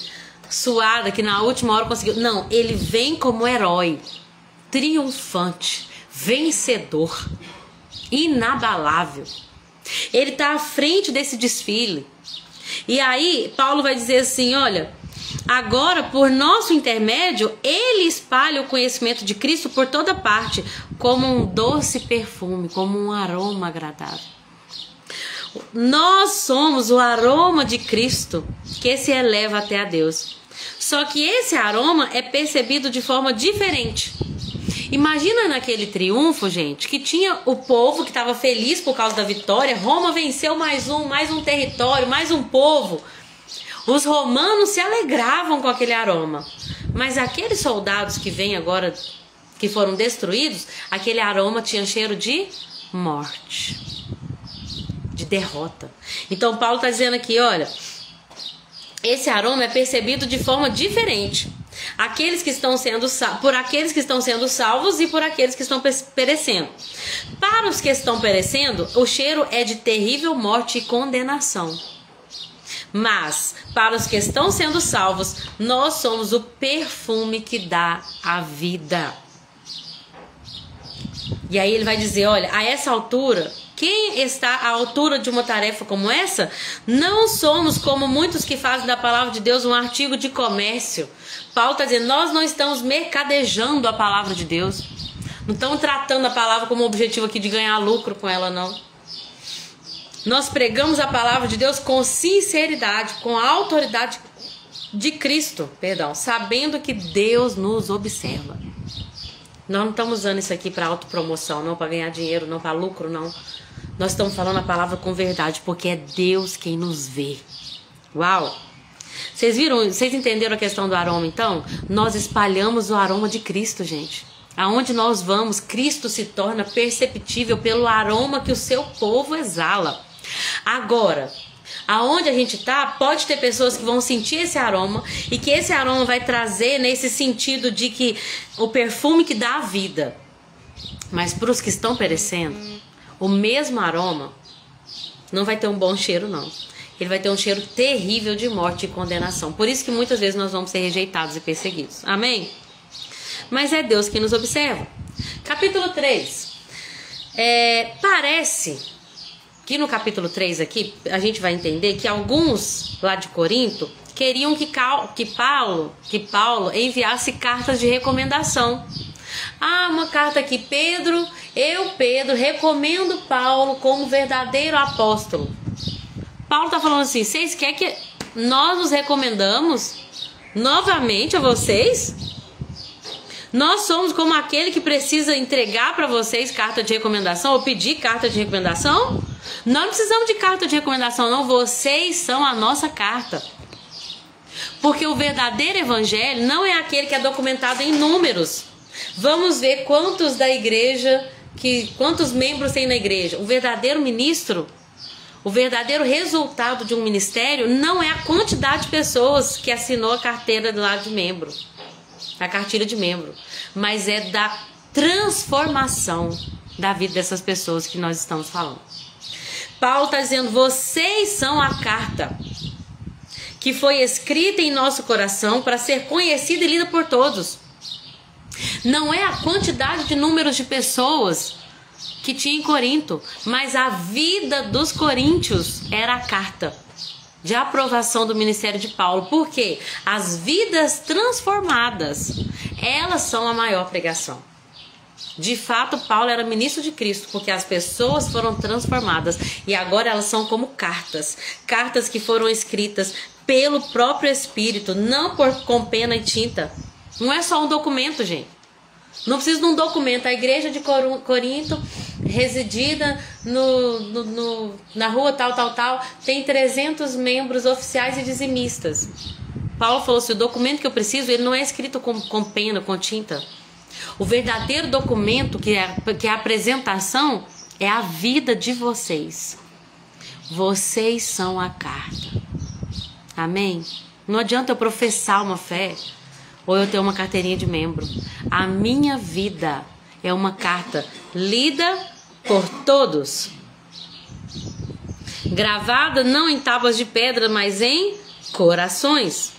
suada, que na última hora conseguiu. Não, ele vem como herói, triunfante, vencedor, inabalável. Ele está à frente desse desfile. E aí, Paulo vai dizer assim, olha, agora, por nosso intermédio, ele espalha o conhecimento de Cristo por toda parte, como um doce perfume, como um aroma agradável. Nós somos o aroma de Cristo que se eleva até a Deus. Só que esse aroma é percebido de forma diferente. Imagina naquele triunfo, gente, que tinha o povo que estava feliz por causa da vitória. Roma venceu mais um território, mais um povo. Os romanos se alegravam com aquele aroma. Mas aqueles soldados que vêm agora, que foram destruídos, aquele aroma tinha cheiro de morte, de derrota. Então Paulo está dizendo aqui, olha, esse aroma é percebido de forma diferente. Por aqueles que estão sendo salvos e por aqueles que estão perecendo. Para os que estão perecendo, o cheiro é de terrível morte e condenação. Mas para os que estão sendo salvos, nós somos o perfume que dá a vida. E aí ele vai dizer, olha, a essa altura, quem está à altura de uma tarefa como essa, não somos como muitos que fazem da palavra de Deus um artigo de comércio. Paulo está dizendo, nós não estamos mercadejando a palavra de Deus. Não estamos tratando a palavra como objetivo aqui de ganhar lucro com ela, não. Nós pregamos a palavra de Deus com sinceridade, com a autoridade de Cristo, sabendo que Deus nos observa. Nós não estamos usando isso aqui para autopromoção, não para ganhar dinheiro, não para lucro, não. Nós estamos falando a palavra com verdade, porque é Deus quem nos vê. Uau! Vocês viram, vocês entenderam a questão do aroma, então? Nós espalhamos o aroma de Cristo, gente. Aonde nós vamos, Cristo se torna perceptível pelo aroma que o seu povo exala. Agora, aonde a gente tá, pode ter pessoas que vão sentir esse aroma e que esse aroma vai trazer nesse sentido de que o perfume que dá a vida. Mas para os que estão perecendo, o mesmo aroma não vai ter um bom cheiro, não. Ele vai ter um cheiro terrível de morte e condenação. Por isso que muitas vezes nós vamos ser rejeitados e perseguidos. Amém? Mas é Deus que nos observa. Capítulo 3. Parece que no capítulo 3 aqui, a gente vai entender que alguns lá de Corinto queriam que Paulo enviasse cartas de recomendação. Uma carta aqui, Pedro, recomendo Paulo como verdadeiro apóstolo. Paulo está falando assim, vocês querem que nós nos recomendamos novamente a vocês? Nós somos como aquele que precisa entregar para vocês carta de recomendação ou pedir carta de recomendação? Nós não precisamos de carta de recomendação, não. Vocês são a nossa carta. Porque o verdadeiro evangelho não é aquele que é documentado em números. Vamos ver quantos membros tem na igreja. O verdadeiro ministro, o verdadeiro resultado de um ministério não é a quantidade de pessoas que assinou a carteira do lado de membro, a cartilha de membro, mas é da transformação da vida dessas pessoas que nós estamos falando. Paulo está dizendo, vocês são a carta que foi escrita em nosso coração para ser conhecida e lida por todos. Não é a quantidade de números de pessoas que tinha em Corinto, mas a vida dos coríntios era a carta de aprovação do ministério de Paulo. Por quê? As vidas transformadas, elas são a maior pregação. De fato, Paulo era ministro de Cristo, porque as pessoas foram transformadas e agora elas são como cartas. Cartas que foram escritas pelo próprio Espírito, não com pena e tinta. Não é só um documento, gente. Não precisa de um documento. A igreja de Corinto, residida na rua tal, tem 300 membros oficiais e dizimistas. Paulo falou assim, o documento que eu preciso, ele não é escrito com pena, com tinta. O verdadeiro documento, que é a apresentação, é a vida de vocês. Vocês são a carta. Amém? Não adianta eu professar uma fé ou eu ter uma carteirinha de membro. A minha vida é uma carta lida por todos. Gravada não em tábuas de pedra, mas em corações.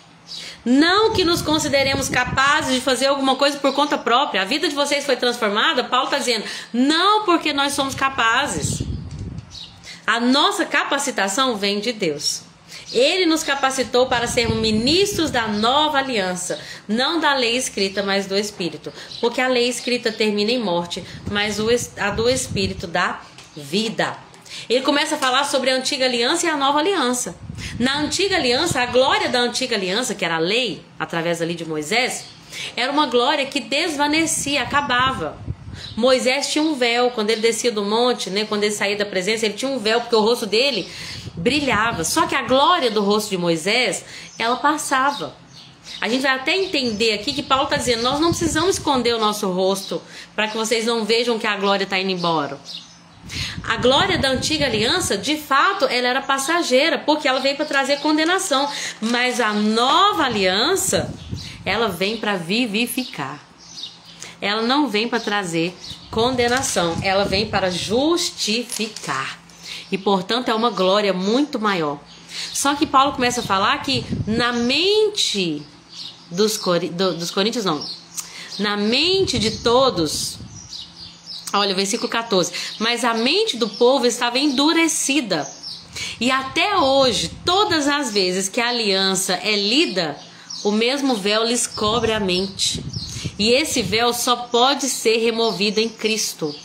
Não que nos consideremos capazes de fazer alguma coisa por conta própria. A vida de vocês foi transformada, Paulo está dizendo, não porque nós somos capazes. A nossa capacitação vem de Deus. Ele nos capacitou para sermos ministros da nova aliança, não da lei escrita, mas do Espírito. Porque a lei escrita termina em morte, mas a do Espírito dá vida. Ele começa a falar sobre a antiga aliança e a nova aliança. Na antiga aliança, a glória da antiga aliança, que era a lei, através ali de Moisés, era uma glória que desvanecia, acabava. Moisés tinha um véu, quando ele descia do monte, né, quando ele saía da presença, ele tinha um véu, porque o rosto dele brilhava. Só que a glória do rosto de Moisés, ela passava. A gente vai até entender aqui que Paulo está dizendo, nós não precisamos esconder o nosso rosto para que vocês não vejam que a glória está indo embora. A glória da antiga aliança, de fato, ela era passageira, porque ela veio para trazer condenação. Mas a nova aliança, ela vem para vivificar. Ela não vem para trazer condenação, ela vem para justificar. E, portanto, é uma glória muito maior. Só que Paulo começa a falar que na mente dos coríntios, não, na mente de todos, olha o versículo 14, mas a mente do povo estava endurecida. E até hoje, todas as vezes que a aliança é lida, o mesmo véu lhes cobre a mente. E esse véu só pode ser removido em Cristo.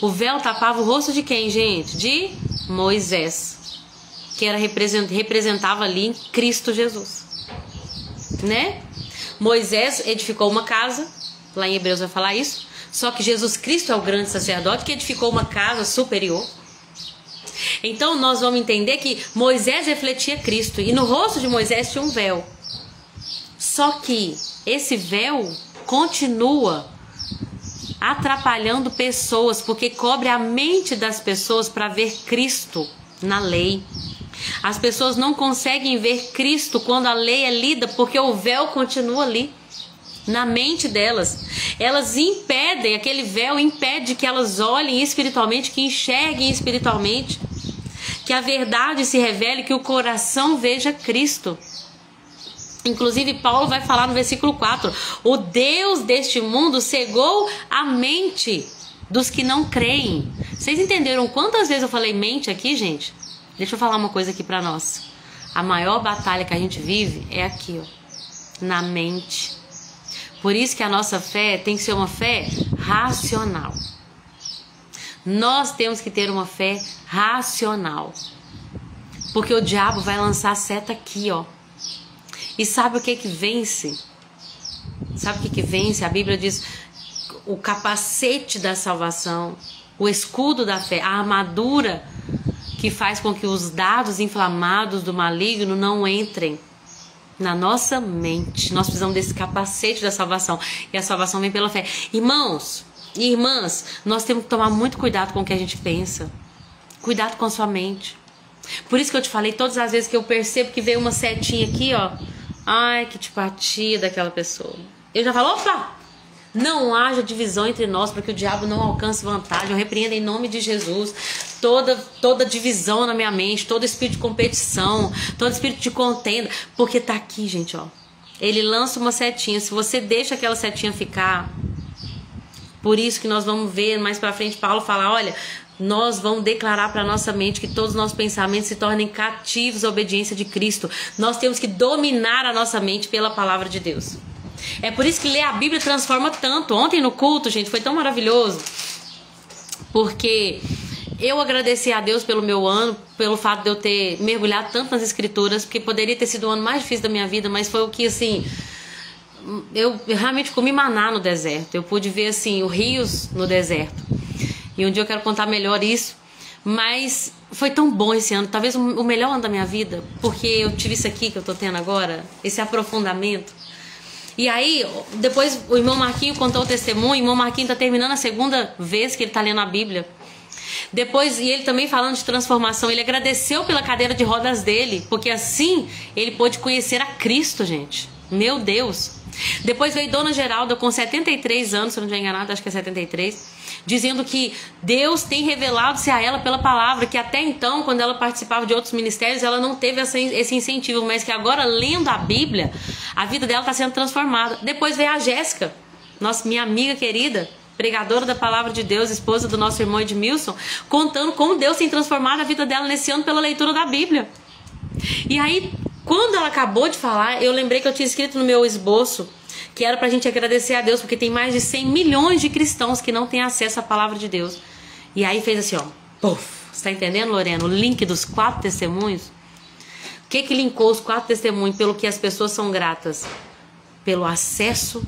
O véu tapava o rosto de quem, gente? De Moisés, que representava ali em Cristo Jesus, né? Moisés edificou uma casa, lá em Hebreus vai falar isso, só que Jesus Cristo é o grande sacerdote que edificou uma casa superior. Então nós vamos entender que Moisés refletia Cristo, e no rosto de Moisés tinha um véu. Só que esse véu continua atrapalhando pessoas, porque cobre a mente das pessoas para ver Cristo na lei. As pessoas não conseguem ver Cristo quando a lei é lida, porque o véu continua ali na mente delas. Elas impedem, aquele véu impede que elas olhem espiritualmente, que enxerguem espiritualmente, que a verdade se revele, que o coração veja Cristo. Inclusive Paulo vai falar no versículo 4, o Deus deste mundo cegou a mente dos que não creem. Vocês entenderam quantas vezes eu falei mente aqui, gente? Deixa eu falar uma coisa aqui pra nós. A maior batalha que a gente vive é aqui, ó, na mente. Por isso que a nossa fé tem que ser uma fé racional. Nós temos que ter uma fé racional. Porque o diabo vai lançar a seta aqui, ó. E sabe o que que vence? Sabe o que que vence? A Bíblia diz o capacete da salvação, o escudo da fé, a armadura que faz com que os dardos inflamados do maligno não entrem na nossa mente. Nós precisamos desse capacete da salvação. E a salvação vem pela fé. Irmãos e irmãs, nós temos que tomar muito cuidado com o que a gente pensa. Cuidado com a sua mente. Por isso que eu te falei, todas as vezes que eu percebo que veio uma setinha aqui, ó. Ai, que antipatia daquela pessoa. Eu já falo, opa! Não haja divisão entre nós, para que o diabo não alcance vantagem. Eu repreendo em nome de Jesus toda divisão na minha mente, todo espírito de competição, todo espírito de contenda. Porque tá aqui, gente, ó. Ele lança uma setinha. Se você deixa aquela setinha ficar... Por isso que nós vamos ver mais pra frente Paulo falar, olha... Nós vamos declarar para nossa mente que todos os nossos pensamentos se tornem cativos à obediência de Cristo. Nós temos que dominar a nossa mente pela palavra de Deus. É por isso que ler a Bíblia transforma tanto. Ontem no culto, gente, foi tão maravilhoso. Porque eu agradeci a Deus pelo meu ano, pelo fato de eu ter mergulhado tanto nas Escrituras, porque poderia ter sido o ano mais difícil da minha vida, mas foi o que, assim... Eu realmente comi maná no deserto. Eu pude ver, assim, os rios no deserto. E um dia eu quero contar melhor isso. Mas foi tão bom esse ano. Talvez o melhor ano da minha vida. Porque eu tive isso aqui que eu tô tendo agora. Esse aprofundamento. E aí, depois o irmão Marquinho contou o testemunho. O irmão Marquinho tá terminando a segunda vez que ele tá lendo a Bíblia. Depois, e ele também falando de transformação. Ele agradeceu pela cadeira de rodas dele. Porque assim ele pôde conhecer a Cristo, gente. Meu Deus. Depois veio Dona Geralda com 73 anos, se eu não estiver enganado, acho que é 73, dizendo que Deus tem revelado-se a ela pela palavra, que até então, quando ela participava de outros ministérios, ela não teve esse incentivo, mas que agora, lendo a Bíblia, a vida dela está sendo transformada. Depois veio a Jéssica, minha amiga querida, pregadora da palavra de Deus, esposa do nosso irmão Edmilson, contando como Deus tem transformado a vida dela nesse ano pela leitura da Bíblia. E aí, quando ela acabou de falar, eu lembrei que eu tinha escrito no meu esboço que era pra gente agradecer a Deus, porque tem mais de 100 milhões de cristãos que não têm acesso à palavra de Deus. E aí fez assim, ó, puf, você tá entendendo, Lorena? O link dos 4 testemunhos. O que linkou os 4 testemunhos? Pelo que as pessoas são gratas? Pelo acesso,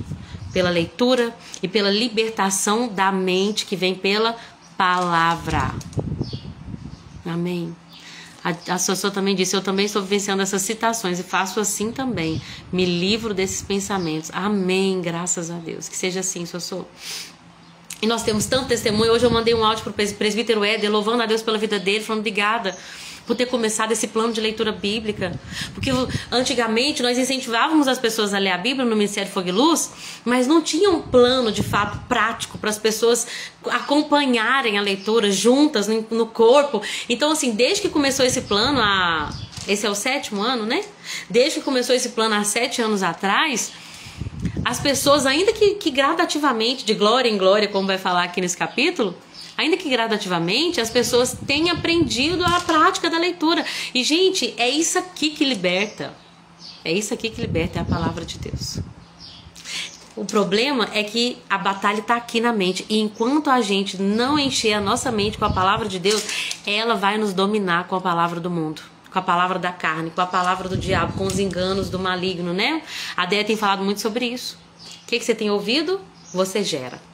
pela leitura e pela libertação da mente que vem pela palavra. Amém. A Sossô também disse, eu também estou vivenciando essas citações e faço assim também. Me livro desses pensamentos. Amém, graças a Deus. Que seja assim, Sossô. E nós temos tanto testemunho. Hoje eu mandei um áudio para o presbítero Éder, louvando a Deus pela vida dele, falando obrigada por ter começado esse plano de leitura bíblica. Porque antigamente nós incentivávamos as pessoas a ler a Bíblia no Ministério Fogo e Luz, mas não tinha um plano de fato prático para as pessoas acompanharem a leitura juntas no corpo. Então assim, desde que começou esse plano, esse é o 7º ano, né? Desde que começou esse plano há 7 anos atrás, as pessoas, ainda que gradativamente, de glória em glória, como vai falar aqui nesse capítulo, ainda que gradativamente, as pessoas têm aprendido a prática da leitura. E, gente, é isso aqui que liberta. É isso aqui que liberta, é a palavra de Deus. O problema é que a batalha está aqui na mente. E enquanto a gente não encher a nossa mente com a palavra de Deus, ela vai nos dominar com a palavra do mundo, com a palavra da carne, com a palavra do diabo, com os enganos do maligno, né? A Déia tem falado muito sobre isso. O que você tem ouvido, você gera.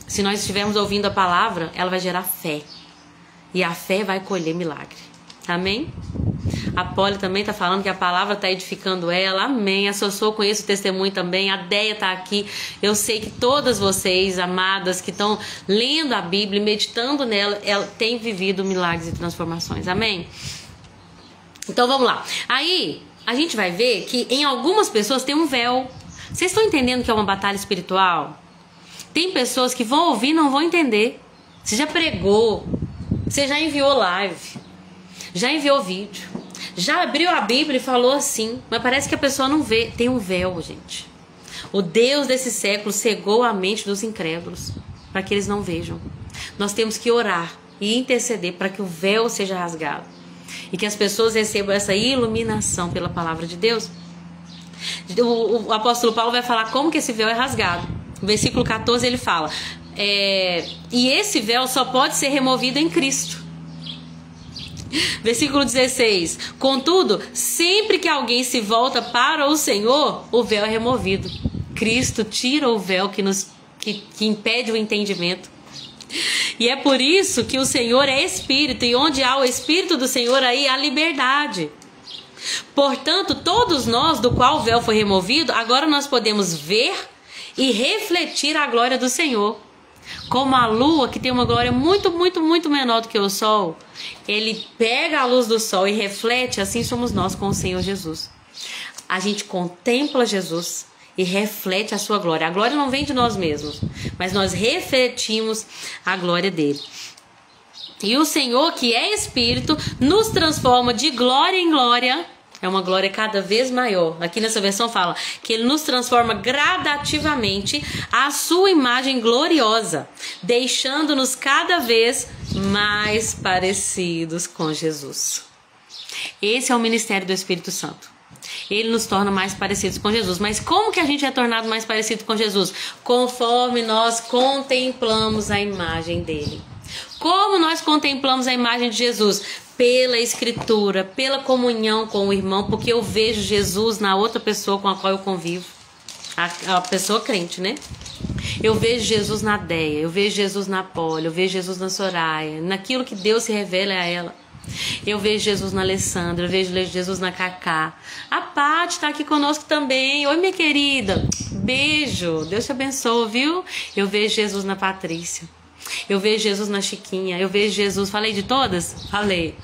Se nós estivermos ouvindo a palavra, ela vai gerar fé. E a fé vai colher milagre. Amém? A Polly também tá falando que a palavra tá edificando ela. Amém. A Sossô, conheço o testemunho também. A Deia tá aqui. Eu sei que todas vocês, amadas, que estão lendo a Bíblia, meditando nela, ela tem vivido milagres e transformações. Amém? Então vamos lá. Aí a gente vai ver que em algumas pessoas tem um véu. Vocês estão entendendo que é uma batalha espiritual? Tem pessoas que vão ouvir e não vão entender. Você já pregou, você já enviou live, já enviou vídeo, já abriu a Bíblia e falou assim, mas parece que a pessoa não vê. Tem um véu, gente. O Deus desse século cegou a mente dos incrédulos para que eles não vejam. Nós temos que orar e interceder para que o véu seja rasgado e que as pessoas recebam essa iluminação pela palavra de Deus. O apóstolo Paulo vai falar como que esse véu é rasgado. No versículo 14 ele fala, e esse véu só pode ser removido em Cristo. Versículo 16, contudo, sempre que alguém se volta para o Senhor, o véu é removido. Cristo tira o véu que impede o entendimento. E é por isso que o Senhor é Espírito, e onde há o Espírito do Senhor, aí há liberdade. Portanto, todos nós, do qual o véu foi removido, agora nós podemos ver e refletir a glória do Senhor. Como a lua, que tem uma glória muito, muito, muito menor do que o sol, ele pega a luz do sol e reflete, assim somos nós com o Senhor Jesus. A gente contempla Jesus e reflete a sua glória. A glória não vem de nós mesmos, mas nós refletimos a glória dele. E o Senhor, que é Espírito, nos transforma de glória em glória. É uma glória cada vez maior. Aqui nessa versão fala que ele nos transforma gradativamente à sua imagem gloriosa, deixando-nos cada vez mais parecidos com Jesus. Esse é o ministério do Espírito Santo. Ele nos torna mais parecidos com Jesus. Mas como que a gente é tornado mais parecido com Jesus? Conforme nós contemplamos a imagem dele. Como nós contemplamos a imagem de Jesus? Pela escritura, pela comunhão com o irmão, porque eu vejo Jesus na outra pessoa com a qual eu convivo. A pessoa crente, né? Eu vejo Jesus na Deia, eu vejo Jesus na Polly, eu vejo Jesus na Soraya, naquilo que Deus se revela a ela. Eu vejo Jesus na Alessandra, eu vejo Jesus na Cacá. A Paty está aqui conosco também. Oi, minha querida. Beijo. Deus te abençoe, viu? Eu vejo Jesus na Patrícia. Eu vejo Jesus na Chiquinha. Eu vejo Jesus. Falei de todas? Falei.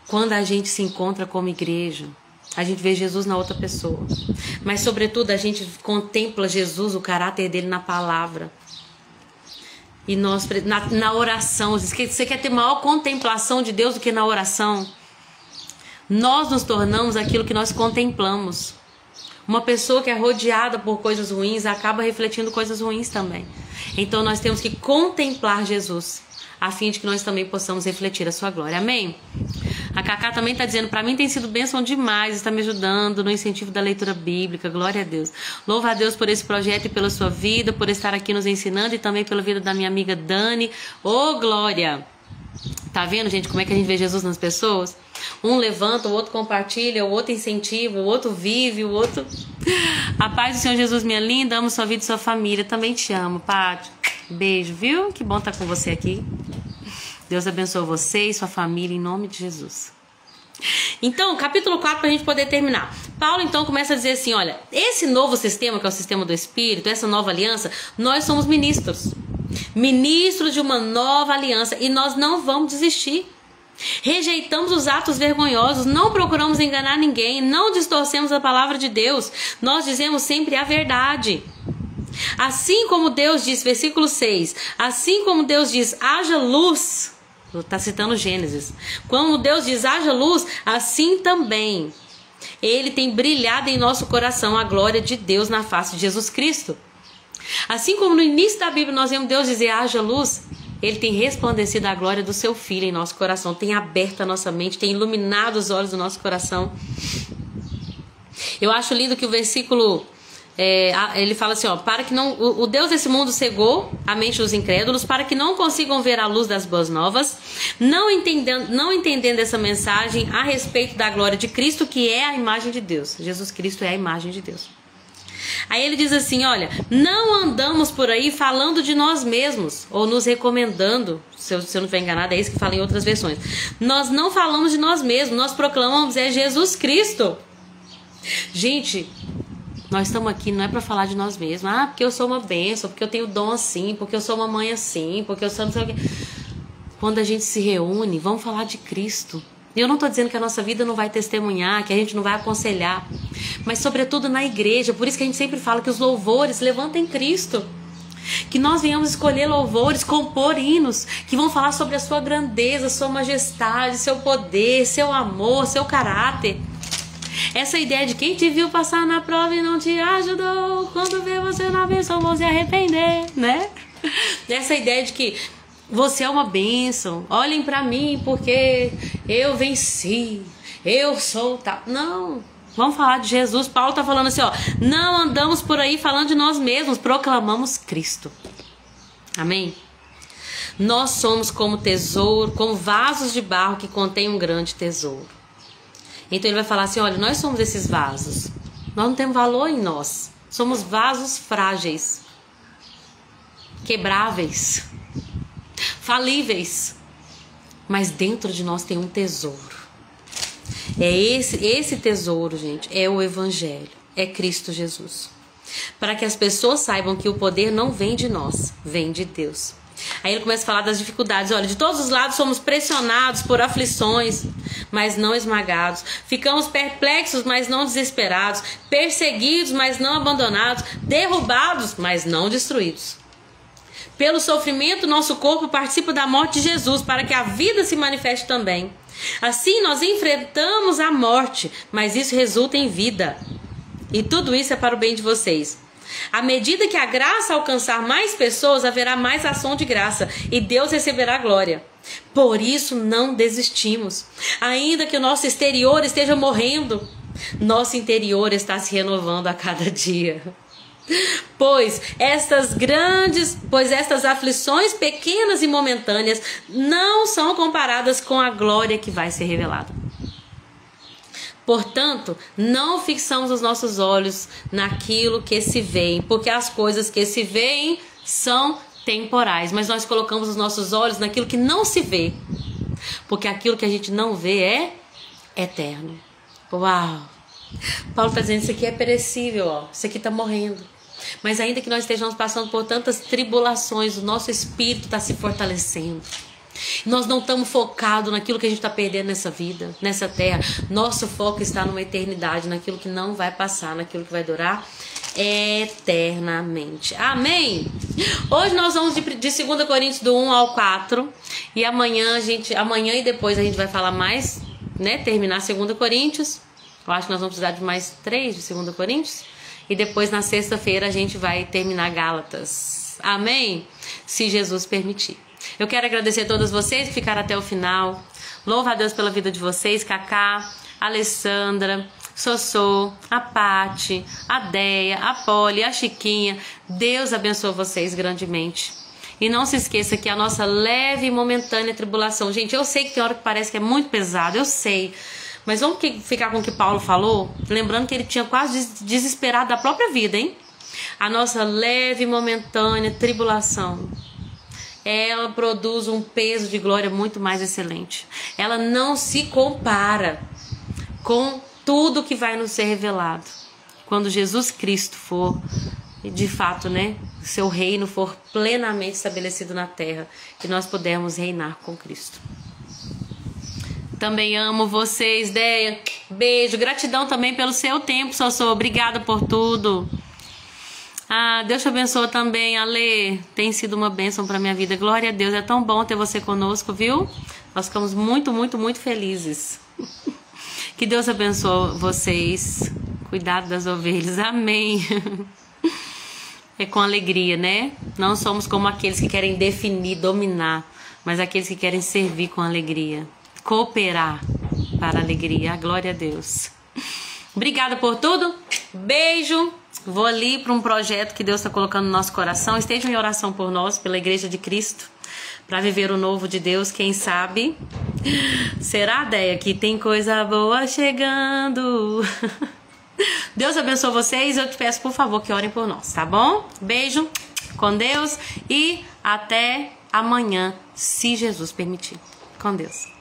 Quando a gente se encontra como igreja, a gente vê Jesus na outra pessoa. Mas, sobretudo, a gente contempla Jesus, o caráter dele na palavra. E nós, na oração, você quer ter maior contemplação de Deus do que na oração? Nós nos tornamos aquilo que nós contemplamos. Uma pessoa que é rodeada por coisas ruins acaba refletindo coisas ruins também. Então nós temos que contemplar Jesus, a fim de que nós também possamos refletir a sua glória. Amém? A Cacá também está dizendo, para mim tem sido bênção demais, está me ajudando no incentivo da leitura bíblica, glória a Deus. Louva a Deus por esse projeto e pela sua vida, por estar aqui nos ensinando e também pela vida da minha amiga Dani. Ô, glória! Tá vendo, gente, como é que a gente vê Jesus nas pessoas? Um levanta, o outro compartilha, o outro incentiva, o outro vive, o outro... A paz do Senhor Jesus, minha linda, amo sua vida e sua família, também te amo, Paty. Beijo, viu? Que bom estar com você aqui. Deus abençoe você e sua família em nome de Jesus. Então, capítulo 4, para a gente poder terminar. Paulo, então, começa a dizer assim, olha, esse novo sistema, que é o sistema do Espírito, essa nova aliança, nós somos ministros. Ministros de uma nova aliança e nós não vamos desistir. Rejeitamos os atos vergonhosos, não procuramos enganar ninguém, não distorcemos a palavra de Deus, nós dizemos sempre a verdade. Assim como Deus diz, versículo 6, assim como Deus diz, haja luz, está citando Gênesis, quando Deus diz haja luz, assim também Ele tem brilhado em nosso coração a glória de Deus na face de Jesus Cristo. Assim como no início da Bíblia nós vemos Deus dizer haja luz, Ele tem resplandecido a glória do seu Filho em nosso coração, tem aberto a nossa mente, tem iluminado os olhos do nosso coração. Eu acho lindo que o versículo, ele fala assim, ó, para que não, o Deus desse mundo cegou a mente dos incrédulos, para que não consigam ver a luz das boas novas, não entendendo essa mensagem a respeito da glória de Cristo, que é a imagem de Deus. Jesus Cristo é a imagem de Deus. Aí ele diz assim, olha, não andamos por aí falando de nós mesmos ou nos recomendando Se eu não estiver enganada, é isso que fala em outras versões. Nós não falamos de nós mesmos, nós proclamamos Jesus Cristo. Gente, nós estamos aqui não é para falar de nós mesmos. Ah, porque eu sou uma bênção, porque eu tenho dom assim, porque eu sou uma mãe assim, porque eu sou não sei o quê. Quando a gente se reúne, vamos falar de Cristo. Eu não estou dizendo que a nossa vida não vai testemunhar, que a gente não vai aconselhar, mas sobretudo na igreja. Por isso que a gente sempre fala que os louvores levantem Cristo. Que nós venhamos escolher louvores, compor hinos que vão falar sobre a sua grandeza, sua majestade, seu poder, seu amor, seu caráter. Essa ideia de quem te viu passar na prova e não te ajudou, quando vê você na bênção vão se arrepender, né? Essa ideia de que você é uma bênção, olhem pra mim porque eu venci, eu sou tal. Não, vamos falar de Jesus. Paulo tá falando assim, ó, não andamos por aí falando de nós mesmos, proclamamos Cristo. Amém? Nós somos como tesouro, como vasos de barro que contém um grande tesouro. Então ele vai falar assim, olha, nós somos esses vasos, nós não temos valor em nós, somos vasos frágeis, quebráveis, falíveis, mas dentro de nós tem um tesouro. É esse tesouro, gente, é o Evangelho, é Cristo Jesus. Para que as pessoas saibam que o poder não vem de nós, vem de Deus. Aí ele começa a falar das dificuldades. Olha, de todos os lados somos pressionados por aflições, mas não esmagados. Ficamos perplexos, mas não desesperados. Perseguidos, mas não abandonados. Derrubados, mas não destruídos. Pelo sofrimento, nosso corpo participa da morte de Jesus, para que a vida se manifeste também. Assim, nós enfrentamos a morte, mas isso resulta em vida. E tudo isso é para o bem de vocês. À medida que a graça alcançar mais pessoas, haverá mais ação de graça e Deus receberá glória. Por isso não desistimos. Ainda que o nosso exterior esteja morrendo, nosso interior está se renovando a cada dia. Pois estas aflições pequenas e momentâneas não são comparadas com a glória que vai ser revelada. Portanto, não fixamos os nossos olhos naquilo que se vê, porque as coisas que se veem são temporais, mas nós colocamos os nossos olhos naquilo que não se vê, porque aquilo que a gente não vê é eterno. Uau! Paulo está dizendo, isso aqui é perecível, ó, isso aqui está morrendo. Mas ainda que nós estejamos passando por tantas tribulações, o nosso espírito está se fortalecendo. Nós não estamos focados naquilo que a gente está perdendo nessa vida, nessa terra. Nosso foco está numa eternidade, naquilo que não vai passar, naquilo que vai durar eternamente. Amém? Hoje nós vamos de 2 Coríntios do 1 ao 4. E amanhã e depois a gente vai falar mais, né? Terminar 2 Coríntios. Eu acho que nós vamos precisar de mais 3 de 2 Coríntios. E depois na sexta-feira a gente vai terminar Gálatas. Amém? Se Jesus permitir. Eu quero agradecer a todos vocês que ficaram até o final. Louvo a Deus pela vida de vocês, Cacá, Alessandra, Sossô, a Pati, a Deia, a Poli, a Chiquinha. Deus abençoe vocês grandemente. E não se esqueça que a nossa leve e momentânea tribulação... Gente, eu sei que tem hora que parece que é muito pesado, eu sei. Mas vamos ficar com o que Paulo falou? Lembrando que ele tinha quase desesperado da própria vida, hein? A nossa leve e momentânea tribulação... ela produz um peso de glória muito mais excelente. Ela não se compara com tudo que vai nos ser revelado. Quando Jesus Cristo for, de fato, né, seu reino for plenamente estabelecido na terra, que nós pudermos reinar com Cristo. Também amo vocês, Deia. Beijo. Gratidão também pelo seu tempo, Sossô. Obrigada por tudo. Ah, Deus te abençoe também, Ale. Tem sido uma bênção para minha vida. Glória a Deus, é tão bom ter você conosco, viu? Nós ficamos muito, muito, muito felizes. Que Deus abençoe vocês. Cuidado das ovelhas. Amém. É com alegria, né? Não somos como aqueles que querem definir, dominar, mas aqueles que querem servir com alegria. Cooperar para a alegria. Glória a Deus. Obrigada por tudo. Beijo. Vou ali para um projeto que Deus está colocando no nosso coração. Estejam em oração por nós, pela Igreja de Cristo, para viver o novo de Deus. Quem sabe será, Deia, que tem coisa boa chegando. Deus abençoe vocês. Eu te peço, por favor, que orem por nós, tá bom? Beijo, com Deus e até amanhã, se Jesus permitir. Com Deus.